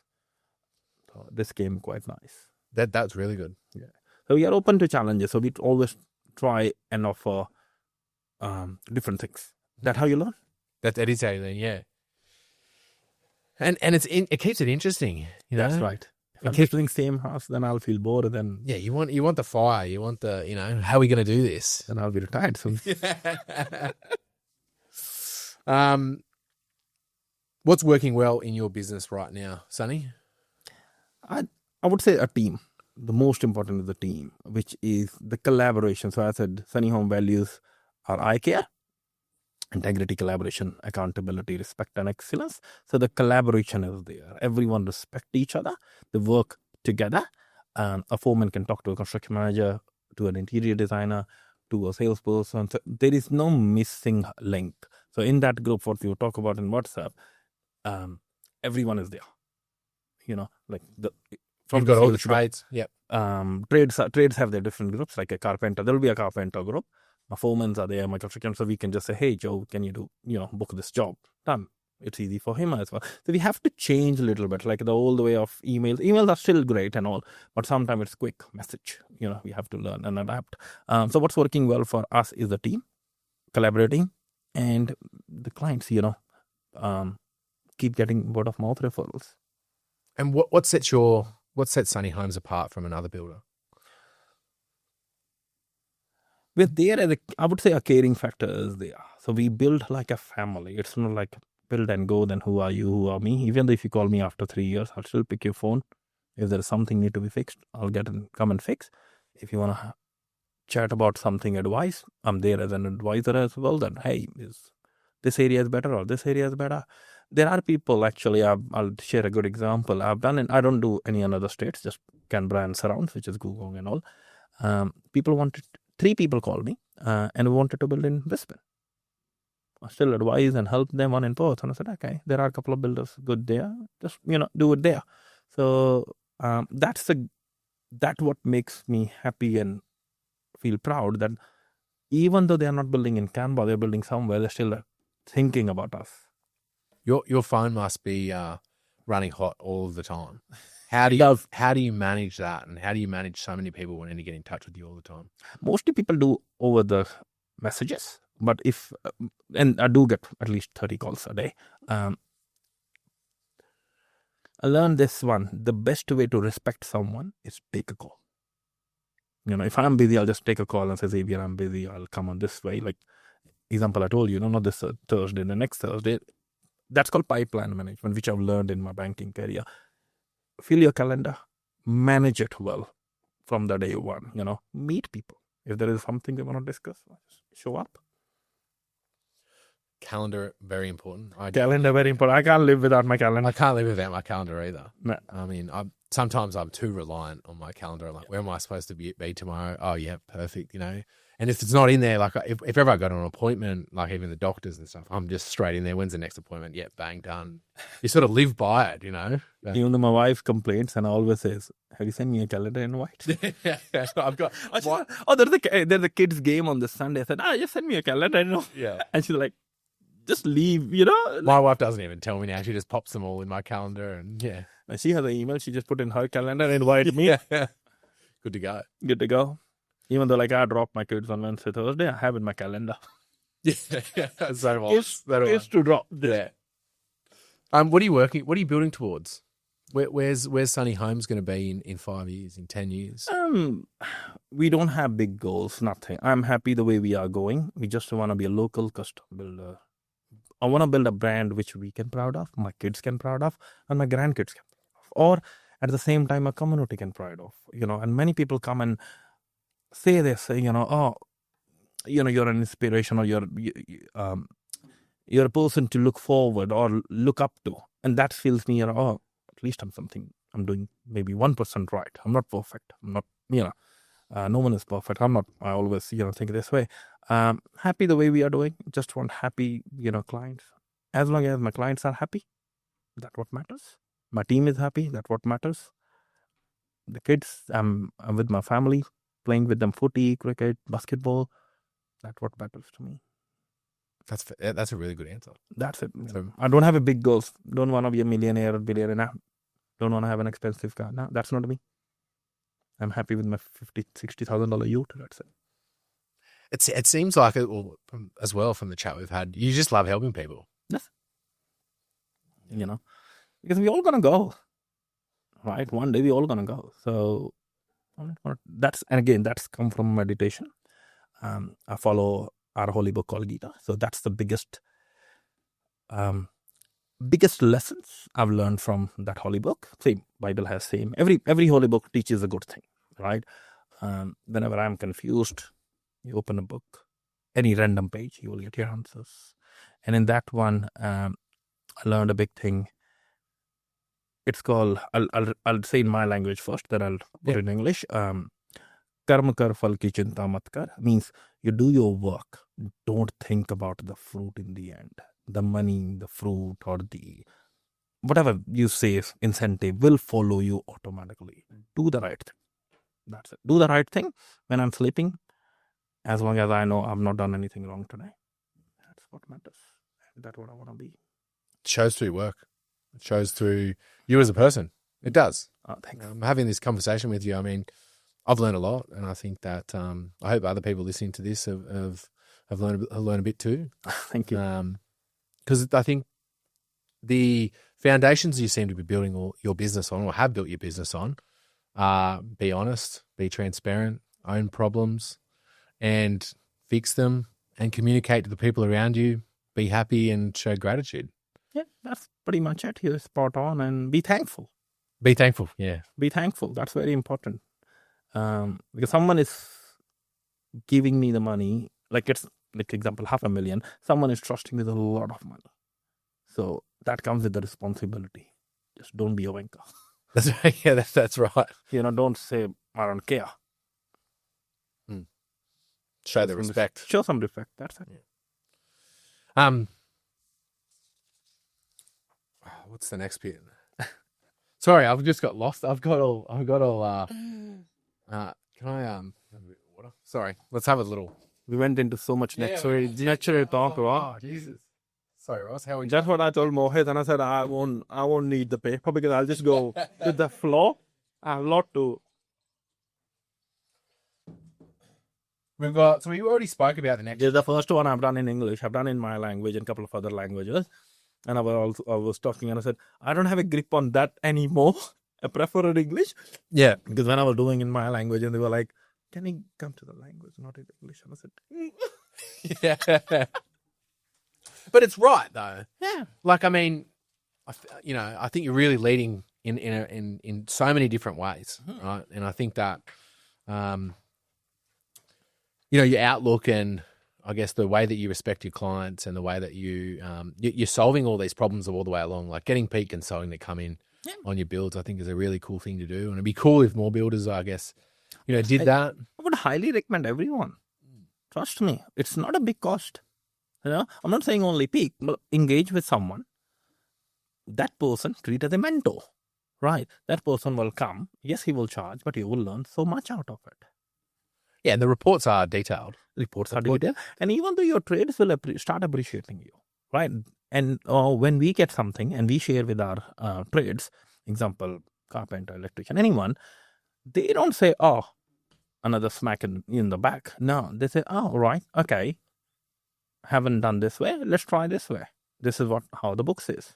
Speaker 3: so this came quite nice.
Speaker 2: That's really good.
Speaker 3: Yeah. So we are open to challenges. So we always try and offer different things. That how you learn?
Speaker 2: That is how you learn. Yeah. And it keeps it interesting. You know?
Speaker 3: That's right. If I'm keeping same house, then I'll feel bored, and then
Speaker 2: you want the fire. You want the how are we going to do this?
Speaker 3: Then I'll be retired soon.
Speaker 2: What's working well in your business right now, Sunny?
Speaker 3: I would say a team. The most important is the team, which is the collaboration. So I said, Sunny Home values are I care, integrity, collaboration, accountability, respect, and excellence. So the collaboration is there. Everyone respect each other. They work together. A foreman can talk to a construction manager, to an interior designer, to a salesperson. So there is no missing link. So in that group, what you talk about in WhatsApp, everyone is there. Like
Speaker 2: You've got all the trades. Yep.
Speaker 3: Trades have their different groups. Like a carpenter, there will be a carpenter group. My foremans are there, my construction. So we can just say, hey, Joe, can you do, book this job? Done. It's easy for him as well. So we have to change a little bit, like the old way of emails. Emails are still great and all, but sometimes it's quick message. We have to learn and adapt. So what's working well for us is the team, collaborating, and the clients, keep getting word of mouth referrals.
Speaker 2: And what sets Sunny Homes apart from another builder?
Speaker 3: We're there, I would say a caring factor is there. So we build like a family. It's not like build and go, then who are you, who are me? Even though if you call me after 3 years, I'll still pick your phone. If there's something need to be fixed, I'll come and fix. If you want to chat about something, advice, I'm there as an advisor as well. Then, hey, is this area is better or this area is better? There are people, actually, I'll share a good example. I don't do any other states, just Canberra and surrounds, which is Gugong and all. 3 people called me and wanted to build in Brisbane. I still advise and help them, one in Perth. And I said, okay, there are a couple of builders good there. Just, do it there. So that's what makes me happy and feel proud that even though they are not building in Canberra, they're building somewhere, they're still thinking about us.
Speaker 2: Your phone must be running hot all of the time. How do you manage that, and how do you manage so many people wanting to get in touch with you all the time?
Speaker 3: Mostly people do over the messages, but and I do get at least 30 calls a day. I learned this one: the best way to respect someone is take a call. If I'm busy, I'll just take a call and say, Xavier, I'm busy. I'll come on this way. Like example I told you, not this Thursday, the next Thursday. That's called pipeline management, which I've learned in my banking career. Fill your calendar, manage it well from the day one, meet people. If there is something they want to discuss, show up.
Speaker 2: Calendar, very important.
Speaker 3: Calendar, very important. I can't live without my calendar.
Speaker 2: I can't live without my calendar either.
Speaker 3: No.
Speaker 2: I mean, sometimes I'm too reliant on my calendar. I'm like, where am I supposed to be tomorrow? Oh, yeah, perfect, And if it's not in there, like if ever I go to an appointment, like even the doctors and stuff, I'm just straight in there. When's the next appointment? Yeah, bang, done. You sort of live by it, But,
Speaker 3: even though my wife complains and always says, have you sent me a calendar invite?
Speaker 2: I've got.
Speaker 3: There's a kids' game on this Sunday. I said, just send me a calendar.
Speaker 2: Yeah.
Speaker 3: And she's like, just leave,
Speaker 2: My wife doesn't even tell me now. She just pops them all in my calendar and yeah.
Speaker 3: And she has an email. She just put in her calendar and invited me.
Speaker 2: Yeah. Good to go.
Speaker 3: Good to go. Even though I drop my kids on Wednesday, Thursday, I have in my calendar.
Speaker 2: Yeah. So much.
Speaker 3: It's to drop.
Speaker 2: Yeah. What are you building towards? Where's Sunny Homes going to be in 5 years, in 10 years?
Speaker 3: We don't have big goals, nothing. I'm happy the way we are going. We just want to be a local custom builder. I want to build a brand which we can proud of, my kids can proud of, and my grandkids can proud of. Or at the same time, a community can proud of. And many people come and say this, you're an inspiration, or you're a person to look forward or look up to. And that feels me, at least I'm doing maybe 1% right. I'm not perfect. I'm not, no one is perfect. I'm not, I always, think this way. Happy the way we are doing. Just want happy, clients. As long as my clients are happy, that's what matters. My team is happy. That's what matters. The kids, I'm with my family, playing with them footy, cricket, basketball. That's what matters to me.
Speaker 2: That's a really good answer.
Speaker 3: That's it. I don't have a big goals. Don't want to be a millionaire or billionaire. Don't want to have an expensive car. No, that's not me. I'm happy with my $50,000-$60,000 yacht. That's it.
Speaker 2: It seems like it, as well from the chat we've had, you just love helping people.
Speaker 3: Yes. Because we're all gonna go, right? One day we're all gonna go. So that's come from meditation. I follow our holy book called Gita. So that's the biggest lessons I've learned from that holy book. Same Bible has same. Every holy book teaches a good thing, right? Whenever I'm confused, you open a book, any random page, you will get your answers. And in that one, I learned a big thing. It's called, I'll say in my language first, then I'll put it in English. Karma kar phal ki chinta mat kar means you do your work. Don't think about the fruit in the end. The money, the fruit, or the whatever you say incentive will follow you automatically. Do the right thing. That's it. Do the right thing when I'm sleeping. As long as I know I've not done anything wrong today. That's what matters. That's what I want to be.
Speaker 2: It shows through your work. It shows through you as a person. It does.
Speaker 3: Thanks.
Speaker 2: Having this conversation with you, I mean, I've learned a lot, and I think that I hope other people listening to this have learned a bit too.
Speaker 3: Thank you.
Speaker 2: Because I think the foundations you seem to be building your business on, or have built your business on, are be honest, be transparent, own problems, and fix them, and communicate to the people around you. Be happy and show gratitude.
Speaker 3: Yeah, that's pretty much it. You're spot on, and be thankful.
Speaker 2: Be thankful. Yeah,
Speaker 3: be thankful. That's very important. Because someone is giving me the money, like it's like example, $500,000. Someone is trusting me with a lot of money. So that comes with the responsibility. Just don't be a wanker.
Speaker 2: That's right. Yeah, that's right.
Speaker 3: Don't say, I don't care.
Speaker 2: Show the respect.
Speaker 3: Show some respect. That's it.
Speaker 2: Yeah. What's the next bit? Sorry, I've just got lost. I've got all. Can I have a bit of water? Sorry, let's have a little.
Speaker 3: We went into so much natural talk.
Speaker 2: Oh, Jesus. Sorry, Ross. How are you?
Speaker 3: That's what I told Mohit, and I said I won't need the paper because I'll just go with the flow. I have a lot to.
Speaker 2: We've got. So we already spoke about the next.
Speaker 3: This is the first one I've done in English. I've done in my language and a couple of other languages. And I was talking and I said, I don't have a grip on that anymore. I prefer in English.
Speaker 2: Yeah.
Speaker 3: Because when I was doing in my language and they were like, can you come to the language, not in English? And I
Speaker 2: Yeah.
Speaker 3: said,
Speaker 2: But it's right though.
Speaker 3: yeah.
Speaker 2: Like, I mean, I think you're really leading in so many different ways, right? And I think that, your outlook and I guess the way that you respect your clients and the way that you're solving all these problems all the way along, like getting peak consulting to come in on your builds, I think is a really cool thing to do. And it'd be cool if more builders, I guess, did that.
Speaker 3: I would highly recommend everyone. Trust me, it's not a big cost. I'm not saying only peak, but engage with someone. That person treat as a mentor, right? That person will come. Yes, he will charge, but you will learn so much out of it.
Speaker 2: Yeah, and the reports are detailed.
Speaker 3: And even though your trades will start appreciating you, right? And when we get something and we share with our trades, example, carpenter, electrician, anyone, they don't say, oh, another smack in the back. No, they say, oh, right, okay, haven't done this way, let's try this way. This is how the book says.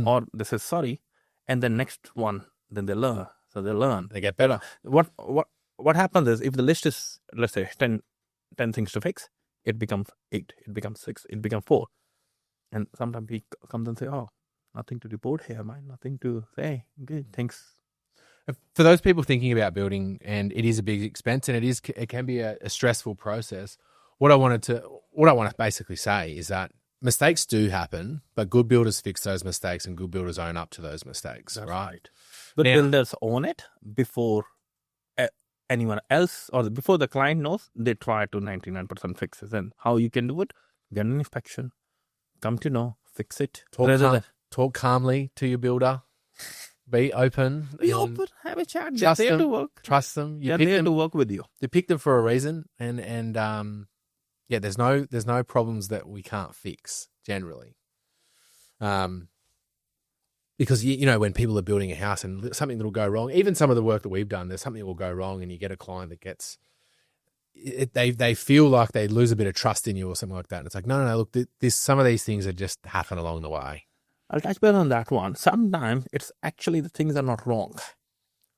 Speaker 3: Or this is sorry. And then next one, then they learn. So they learn.
Speaker 2: They get better.
Speaker 3: What happens is if the list is, let's say, 10 things to fix, it becomes 8, it becomes 6, it becomes 4. And sometimes he comes and say, oh, nothing to report here, man. Nothing to say. Good, thanks.
Speaker 2: For those people thinking about building, and it is a big expense and it can be a stressful process, what I want to basically say is that mistakes do happen, but good builders fix those mistakes and good builders own up to those mistakes.
Speaker 3: That's
Speaker 2: right.
Speaker 3: Good builders own it before anyone else or before the client knows. They try to 99% fixes. And how you can do it? Get an inspection, come to know, fix it.
Speaker 2: Talk calmly to your builder. Be open.
Speaker 3: Be open. Have a chat. They're there to work.
Speaker 2: Trust them.
Speaker 3: They're there to work with you.
Speaker 2: You pick them for a reason, and there's no problems that we can't fix generally. Because when people are building a house and something that will go wrong, even some of the work that we've done, there's something that will go wrong, and you get a client that gets they feel like they lose a bit of trust in you or something like that. And it's like, no, look, some of these things are just happen along the way.
Speaker 3: I'll touch base on that one. Sometimes it's actually the things are not wrong.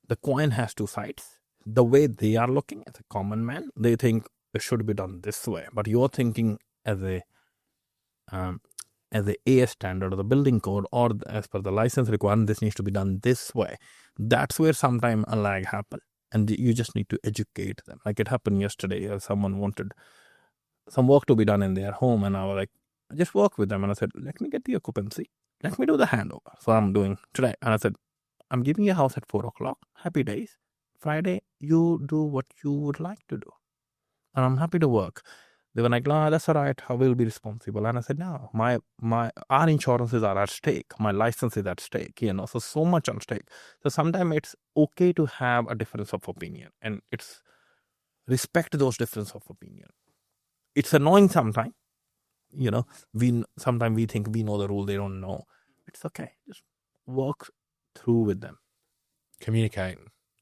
Speaker 3: The coin has two sides. The way they are looking as a common man, they think it should be done this way. But you're thinking as a AS standard or the building code or as per the license requirement, this needs to be done this way. That's where sometimes a lag happens. And you just need to educate them. Like it happened yesterday. Someone wanted some work to be done in their home, and I was like, I just work with them, and I said, let me get the occupancy, let me do the handover. So I'm doing today, and I said, I'm giving you a house at 4:00. Happy days. Friday, you do what you would like to do, and I'm happy to work. They were like, no, that's all right. I will be responsible. And I said, no, our insurances are at stake. My license is at stake, so much on stake. So sometimes it's okay to have a difference of opinion, and it's respect those difference of opinion. It's annoying sometimes, sometimes we think we know the rule, they don't know. It's okay. Just work through with them.
Speaker 2: Communicate.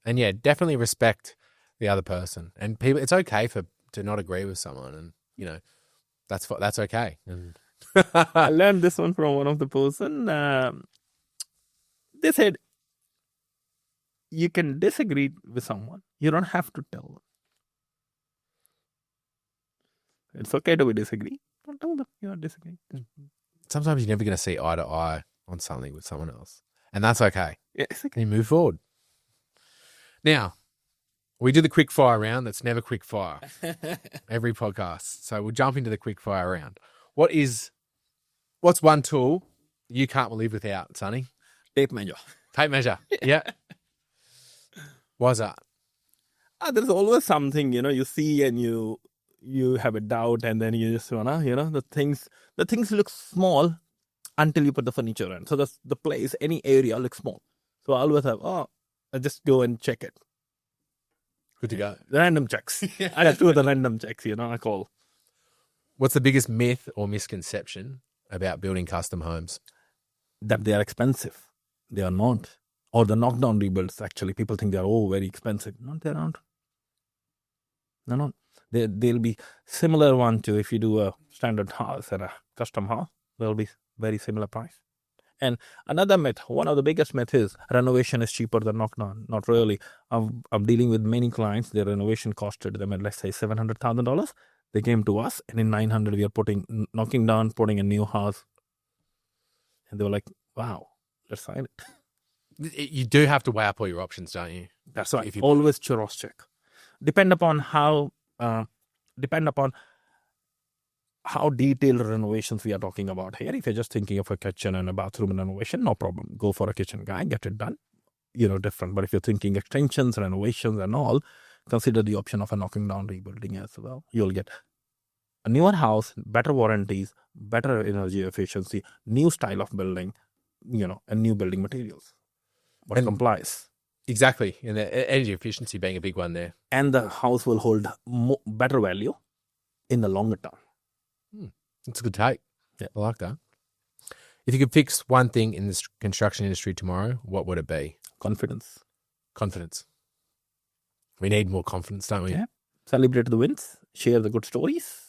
Speaker 2: And yeah, definitely respect the other person. And people, it's okay to not agree with someone, and that's okay. And
Speaker 3: I learned this one from one of the person. They said, you can disagree with someone. You don't have to tell them. It's okay to disagree. Don't tell them you are disagreeing.
Speaker 2: sometimes you're never going to see eye to eye on something with someone else, and that's okay.
Speaker 3: Yeah, it's okay.
Speaker 2: You move forward. Now, we do the quick fire round. That's never quick fire. Every podcast. So we'll jump into the quick fire round. What's one tool you can't live without, Sunny?
Speaker 3: Tape measure.
Speaker 2: Tape measure. Yeah. Why's that?
Speaker 3: There's always something, you see and you have a doubt, and then you just wanna, the things look small until you put the furniture in. So the place, any area looks small. So I always have, I just go and check it.
Speaker 2: Good to go.
Speaker 3: Random checks. I have two of the random checks, I call.
Speaker 2: What's the biggest myth or misconception about building custom homes?
Speaker 3: That they are expensive. They are not. Or the knockdown rebuilds, actually. People think they are, very expensive. No, they're not. They're not. They'll be similar one to if you do a standard house and a custom house. They'll be very similar price. And another myth, one of the biggest myths is renovation is cheaper than knockdown. Not really. I'm dealing with many clients. Their renovation costed them at, let's say, $700,000. They came to us, and in 900 we are knocking down, putting a new house. And they were like, wow, let's sign it.
Speaker 2: You do have to weigh up all your options, don't you?
Speaker 3: That's right. Always cross check. Depend upon how detailed renovations we are talking about here. If you're just thinking of a kitchen and a bathroom renovation, no problem. Go for a kitchen guy, get it done. Different. But if you're thinking extensions, renovations and all, consider the option of a knocking down rebuilding as well. You'll get a newer house, better warranties, better energy efficiency, new style of building, and new building materials. What complies.
Speaker 2: Exactly. And the energy efficiency being a big one there.
Speaker 3: And the house will hold better value in the longer term.
Speaker 2: That's a good take.
Speaker 3: Yeah.
Speaker 2: I like that. If you could fix one thing in the construction industry tomorrow, what would it be?
Speaker 3: Confidence.
Speaker 2: We need more confidence, don't we?
Speaker 3: Yeah. Celebrate the wins. Share the good stories.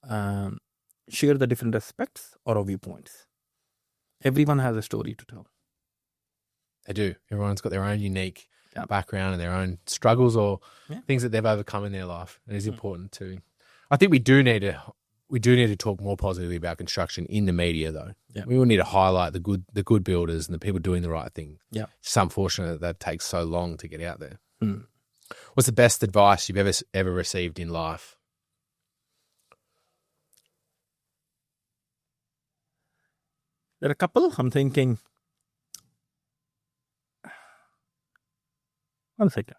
Speaker 3: Share the different aspects or viewpoints. Everyone has a story to tell.
Speaker 2: They do. Everyone's got their own unique background and their own struggles or things that they've overcome in their life. It is important too. I think we do need to talk more positively about construction in the media, though.
Speaker 3: Yeah.
Speaker 2: We will need to highlight the good builders and the people doing the right thing.
Speaker 3: Yeah.
Speaker 2: It's unfortunate that takes so long to get out there. What's the best advice you've ever received in life?
Speaker 3: There are a couple. I'm thinking. One second.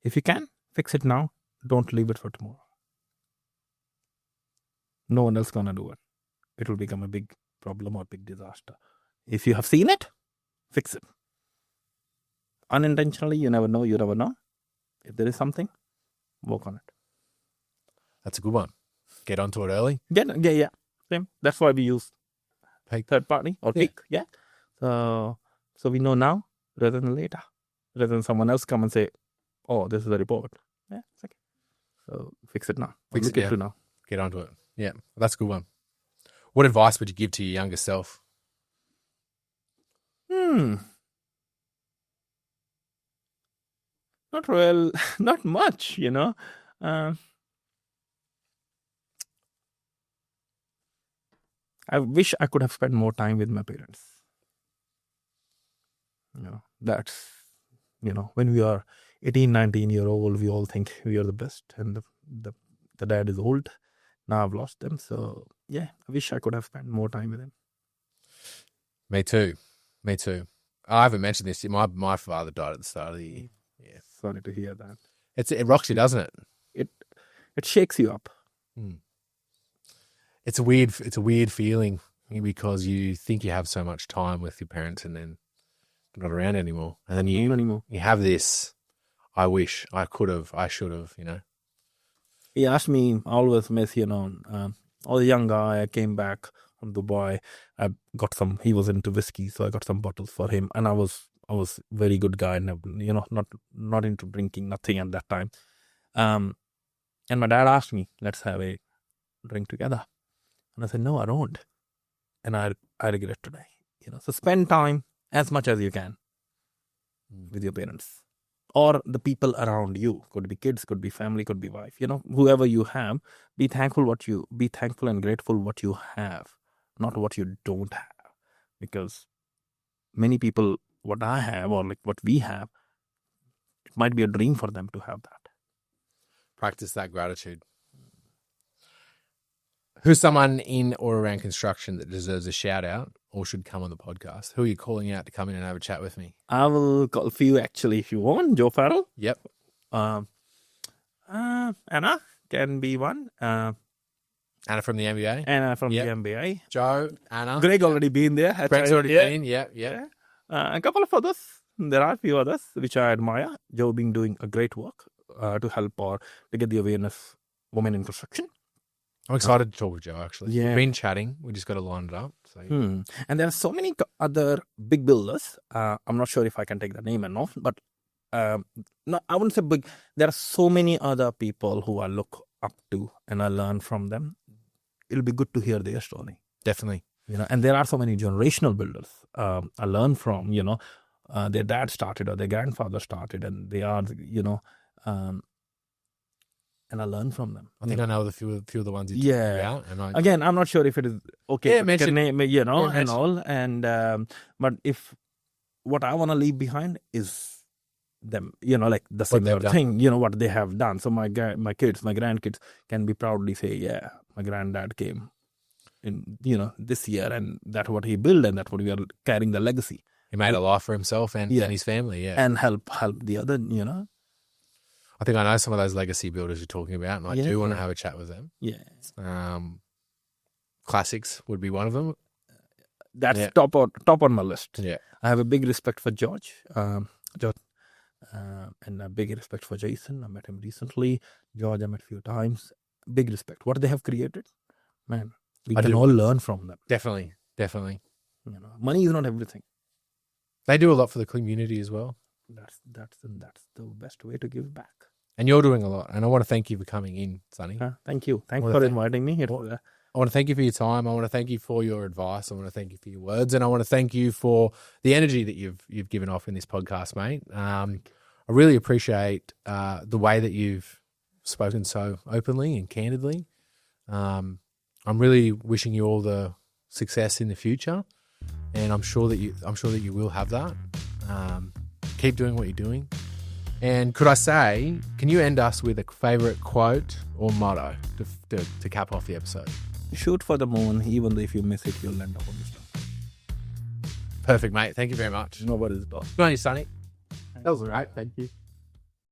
Speaker 3: If you can, fix it now. Don't leave it for tomorrow. No one else gonna do it. It will become a big problem or big disaster. If you have seen it, fix it. Unintentionally, you never know. If there is something, work on it.
Speaker 2: That's a good one. Get onto it early.
Speaker 3: Yeah. Same. That's why we use third party or pick. Yeah. So we know now rather than later. Rather than someone else come and say, oh, this is the report. Yeah, it's okay. So fix it now.
Speaker 2: Fix it now. Get onto it. Yeah, that's a good one. What advice would you give to your younger self?
Speaker 3: Not much, I wish I could have spent more time with my parents. That's, when we are 18, 19-year-old, we all think we are the best, and the dad is old. Now I've lost them. So yeah, I wish I could have spent more time with him.
Speaker 2: Me too. I haven't mentioned this. My father died at the start of the year. Yeah.
Speaker 3: Sorry to hear that.
Speaker 2: It rocks you, doesn't it?
Speaker 3: It shakes you up.
Speaker 2: It's a weird feeling because you think you have so much time with your parents and then they're not around anymore. And then you have this, I wish, I could have, I should have,
Speaker 3: He asked me, I always miss, I was a young guy, I came back from Dubai, I got he was into whiskey, so I got some bottles for him, and I was very good guy, and not into drinking, nothing at that time. And my dad asked me, let's have a drink together. And I said, no, I don't. And I regret today. So spend time as much as you can with your parents or the people around you. Could be kids, could be family, could be wife. Whoever you have, be thankful and grateful what you have, not what you don't have. Because many people, what I have or like what we have, it might be a dream for them to have that.
Speaker 2: Practice that gratitude. Who's someone in or around construction that deserves a shout out or should come on the podcast? Who are you calling out to come in and have a chat with me?
Speaker 3: I will call a few actually if you want. Joe Farrell.
Speaker 2: Yep.
Speaker 3: Anna can be one.
Speaker 2: Anna from the NBA.
Speaker 3: Anna from the NBA.
Speaker 2: Joe, Anna.
Speaker 3: Greg already been there.
Speaker 2: Greg's already been. Yeah.
Speaker 3: A couple of others. There are a few others which I admire. Joe being doing a great work to help or to get the awareness women in construction.
Speaker 2: I'm excited to talk with Joe, actually.
Speaker 3: Yeah.
Speaker 2: We've been chatting. We just got to line it up. So.
Speaker 3: And there are so many other big builders. I'm not sure if I can take the name or not, but no, I wouldn't say big. There are so many other people who I look up to and I learn from them. It'll be good to hear their story.
Speaker 2: Definitely.
Speaker 3: And there are so many generational builders I learn from, their dad started or their grandfather started and they are, and I learn from them.
Speaker 2: I think I know the few of the ones you talked about. And
Speaker 3: Again, I'm not sure if it is okay to name, and all. And but if what I want to leave behind is them, like the similar thing, what they have done. So my kids, my grandkids can be proudly say, yeah, my granddad came in, this year, and that's what he built, and that's what we are carrying the legacy.
Speaker 2: He made a life for himself and his family,
Speaker 3: and help the other,
Speaker 2: I think I know some of those legacy builders you're talking about, and I do want to have a chat with them.
Speaker 3: Yeah.
Speaker 2: Classics would be one of them.
Speaker 3: That's top on my list.
Speaker 2: Yeah.
Speaker 3: I have a big respect for George, and a big respect for Jason. I met him recently. George, I met a few times. Big respect. What they have created, man, we can all learn from them.
Speaker 2: Definitely.
Speaker 3: Money is not everything.
Speaker 2: They do a lot for the community as well.
Speaker 3: That's the best way to give back.
Speaker 2: And you're doing a lot. And I want to thank you for coming in, Sunny.
Speaker 3: Thank you. Thanks for inviting me.
Speaker 2: I want to thank you for your time. I want to thank you for your advice. I want to thank you for your words. And I want to thank you for the energy that you've given off in this podcast, mate. I really appreciate the way that you've spoken so openly and candidly. I'm really wishing you all the success in the future. And I'm sure that you will have that. Keep doing what you're doing. And could I say, can you end us with a favourite quote or motto to cap off the episode?
Speaker 3: Shoot for the moon, even though if you miss it, you'll land up on the star.
Speaker 2: Perfect, mate. Thank you very much.
Speaker 3: Nobody's boss.
Speaker 2: Good on you, Sunny. That was all right. Thank you.